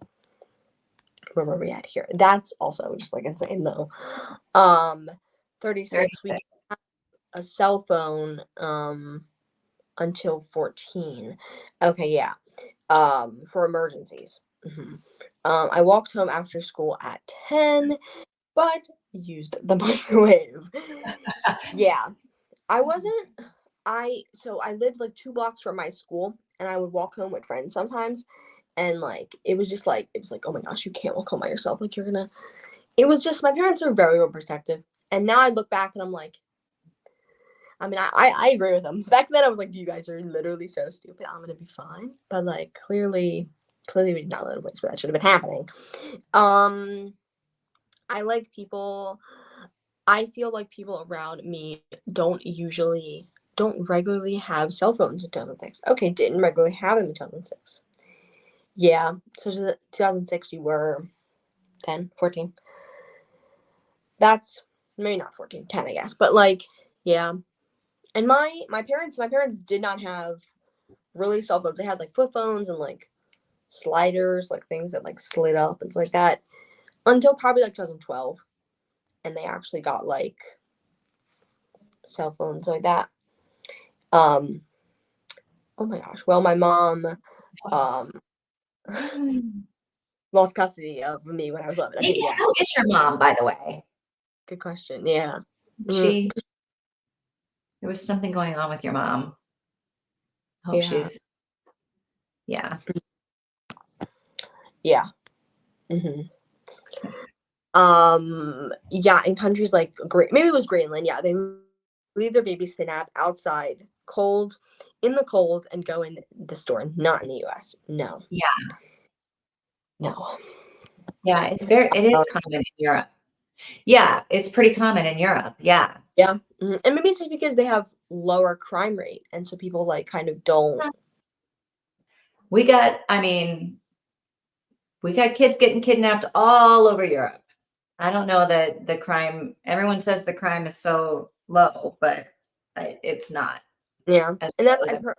Where were we at here? That's also just like insane though. Um, 36. We 36. didn't have a cell phone until 14. Okay, yeah. For emergencies. Hmm. I walked home after school at 10, but used the microwave. Yeah. I wasn't I lived like 2 blocks from my school and I would walk home with friends sometimes and like it was like, oh my gosh, you can't walk home by yourself. Like you're gonna it was just my parents are very overprotective. And now I look back and I'm like, I mean I agree with them. Back then I was like, you guys are literally so stupid. I'm gonna be fine. But like clearly we did not live in a place where that should have been happening. Um I like people I feel like people around me don't regularly have cell phones in 2006. Okay, didn't regularly have them in 2006. Yeah, so 2006 you were 10, 14. That's maybe not 14, 10 I guess. But like, yeah. And my parents did not have really cell phones. They had like flip phones and like sliders, like things that like slid up and stuff like that until probably like 2012. And they actually got like cell phones like that. Um Oh my gosh. Well, my mom um lost custody of me when I was 11. Okay, yeah. How is your mom, by the way? Good question. Yeah. Mm, She There was something going on with your mom. Hope yeah. she's yeah. Yeah. Hmm. Yeah, in countries like maybe it was Greenland. Yeah, they leave their babies to nap outside, cold in the cold and go in the store, not in the US. No. Yeah. No. Yeah, it is common in Europe. Yeah, it's pretty common in Europe. Yeah. Yeah. And maybe it's just because they have lower crime rate, and so people like kind of don't. I mean, we got kids getting kidnapped all over Europe. I don't know that the crime, everyone says the crime is so low, but it's not Yeah. as And that's low as everyone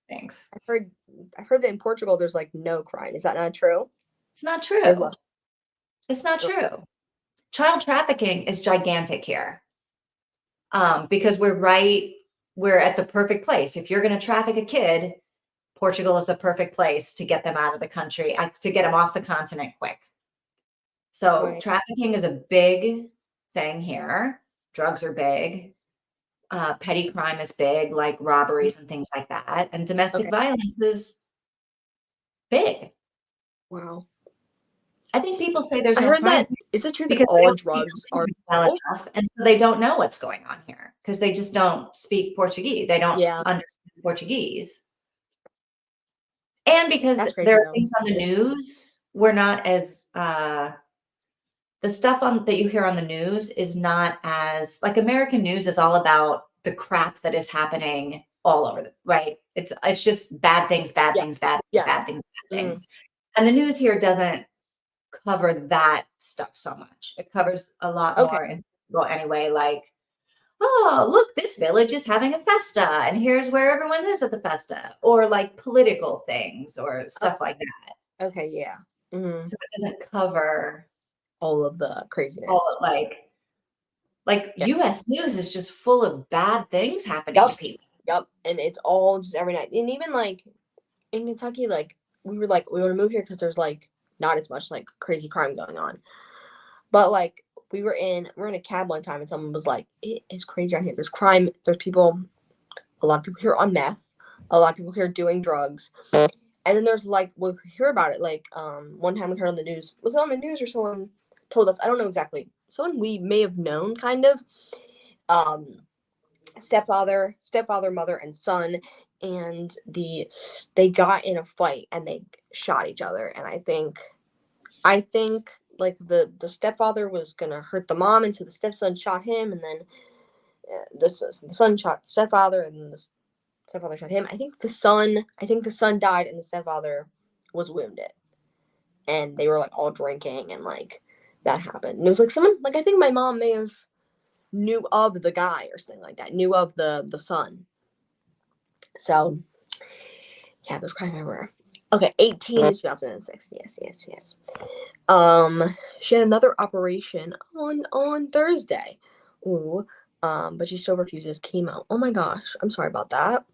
thinks. I've heard that in Portugal there's like no crime. Is that not true? It's not There's true. less. It's not true. Child trafficking is gigantic here. Because we're at the perfect place. If you're going to traffic a kid, Portugal is the perfect place to get them out of the country, to get them off the continent quick. So Right. trafficking is a big thing here. Drugs are big. Petty crime is big, like robberies and things like that. And domestic Okay. violence is big. Wow. I think people say there's I no heard crime that. Is it true that because they all don't speak drugs the are language well legal? enough, and so they don't know what's going on here because they just don't speak Portuguese. They don't Yeah, understand Portuguese. And because that's there crazy are though. things on the news, we're not as the stuff on that you hear on the news is not as like American news is all about the crap that is happening all over right? It's just bad things, bad Yeah. things, bad things, Yes. bad things, bad Mm. things. And the news here doesn't cover that stuff so much. It covers a lot Okay. more in well anyway, like, oh, look, this village is having a festa, and here's where everyone is at the festa, or like political things or stuff like that. Okay. Yeah. So it doesn't cover All of the all craziness. of, like Yeah. US news is just full of bad things happening to Yep. people. Yep. And it's all just every night. And even like in Kentucky, like we were like, we want to move here because there's like not as much like crazy crime going on. But like we're in a cab one time and someone was like, it is crazy around here. There's crime, there's people, a lot of people here on meth, a lot of people here doing drugs. And then there's like we'll hear about it. Like one time we heard on the news. Was it on the news or someone told us? I don't know exactly. Someone we may have known kind of. Um stepfather, mother, and son, and they got in a fight and they shot each other. And I think like the stepfather was gonna hurt the mom, and so the stepson shot him, and then the son shot the stepfather, and the stepfather shot him. I think the son died, and the stepfather was wounded, and they were like all drinking, and like that happened. And it was like someone like I think my mom may have knew of the guy or something like that, knew of the son. So yeah, there's crime everywhere. Okay, 18 2006. Yes, yes, yes. She had another operation on Thursday. Ooh. But she still refuses chemo. Oh my gosh, I'm sorry about that.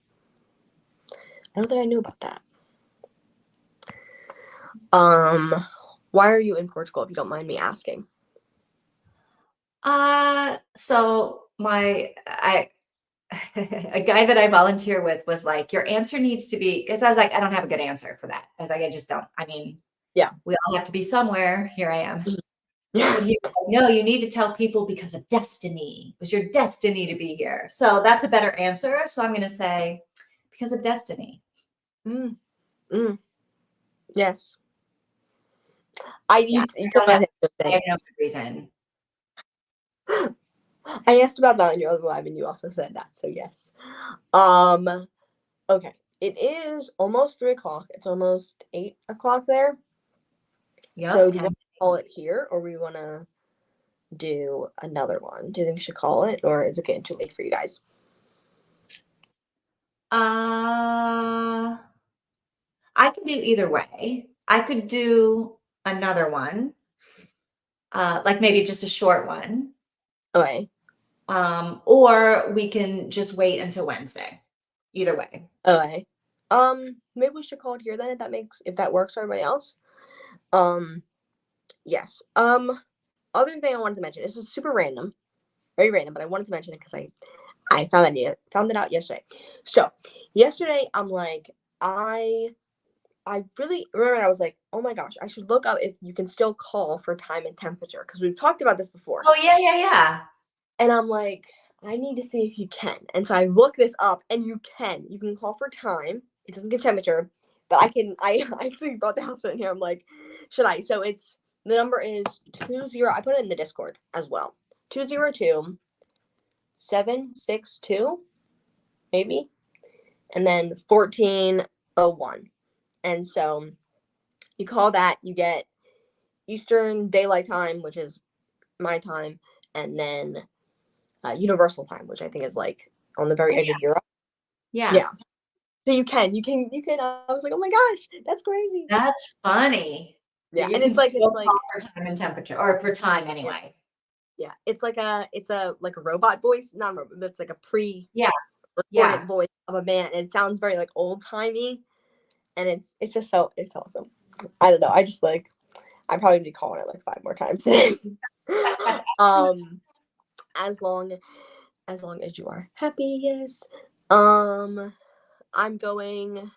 I don't think I knew about that. Why are you in Portugal if you don't mind me asking? So a guy that I volunteer with was like, your answer needs to be because I was like, I don't have a good answer for that. I was like, I just don't. I mean, Yeah. we all have to be somewhere. Here I am. Yeah. But he was like, no, you need to tell people because of destiny. It was your destiny to be here. So that's a better answer. So I'm going to say because of destiny. Mm, mm, yes. I Yeah, you took my I have thing. no good reason. I asked about that on your other live, and you also said that. So yes. Um. Okay. It is almost 3 o'clock. It's almost 8 o'clock there. So Yep. do you want to call it here, or we want to do another one? Do you think we should call it, or is it getting too late for you guys? I can do either way. I could do another one, like maybe just a short one. Okay. Or we can just wait until Wednesday. Either way. Okay. Maybe we should call it here then if that works for everybody else. Yes. Other thing I wanted to mention, this is super random, very random, but I wanted to mention it because I found it out yesterday. So yesterday I'm like, I really remember I was like, oh my gosh, I should look up if you can still call for time and temperature because we've talked about this before. Oh, yeah, yeah, yeah. And I'm like, I need to see if you can. And so I look this up, and you can. You can call for time. It doesn't give temperature, but I actually brought the house phone in here. I'm like, should I? So the number is 20. I put it in the Discord as well. 202-762, maybe, and then 1401. And so you call that, you get Eastern Daylight Time, which is my time, and then Universal Time, which I think is like on the very edge of Europe. Yeah. So you can. I was like, oh my gosh, that's crazy. That's funny. Yeah, You and can it's like still call for time and temperature, or for time anyway. Yeah, it's like a robot voice, not a robot, but it's like a Yeah. voice of a man, and it sounds very like old timey, and it's just so it's awesome. I don't know. I just like I probably be calling it like 5 more times today. As long as you are happy, yes. I'm going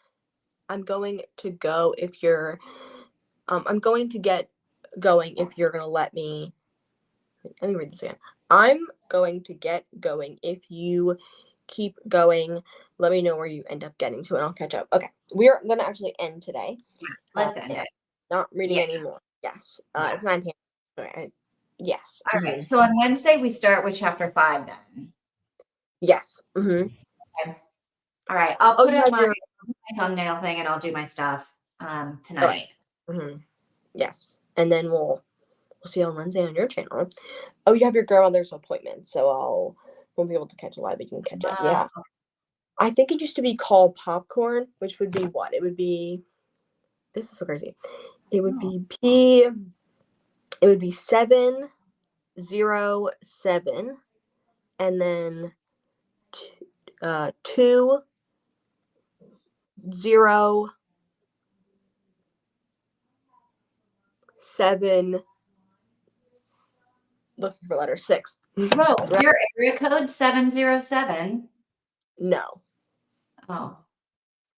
to go if you're I'm going to get going if you're gonna let me read this again. I'm going to get going if you keep going. Let me know where you end up getting to and I'll catch up. Okay. We're gonna actually end today. Let's end it. Not reading anymore. Yes. It's 9 p.m. Okay. Yes. All right. So on Wednesday we start with chapter 5 then. Yes. Mm-hmm. Okay. All right. I'll put up my thumbnail thing and I'll do my stuff tonight. Right. Mm-hmm. Yes. And then we'll see you on Wednesday on your channel. Oh, you have your grandmother's appointment, so won't be able to catch a live, but you can catch up. Yeah. I think it used to be called Popcorn, which would be what? It would be, this is so crazy. It would be 707 and then 207, looking for letter 6. Bro, is your area code 707? No. Oh.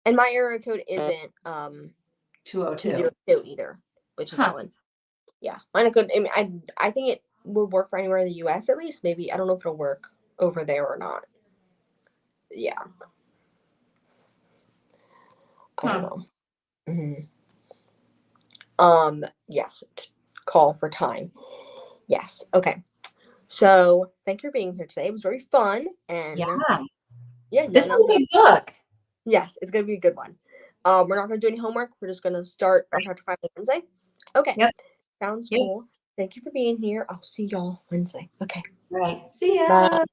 And my area code isn't 202 either, which is that one. Yeah, mine could. I mean, I think it would work for anywhere in the U.S. at least. Maybe I don't know if it'll work over there or not. Yeah, I don't know. Mm-hmm. Yes. Call for time. Yes. Okay. So thank you for being here today. It was very fun and this is a good book. Yes, it's gonna be a good one. We're not gonna do any homework. We're just gonna start on chapter 5 on Wednesday. Okay. Yep. Sounds cool. Thank you for being here. I'll see y'all Wednesday. Okay. Right. See ya. Bye.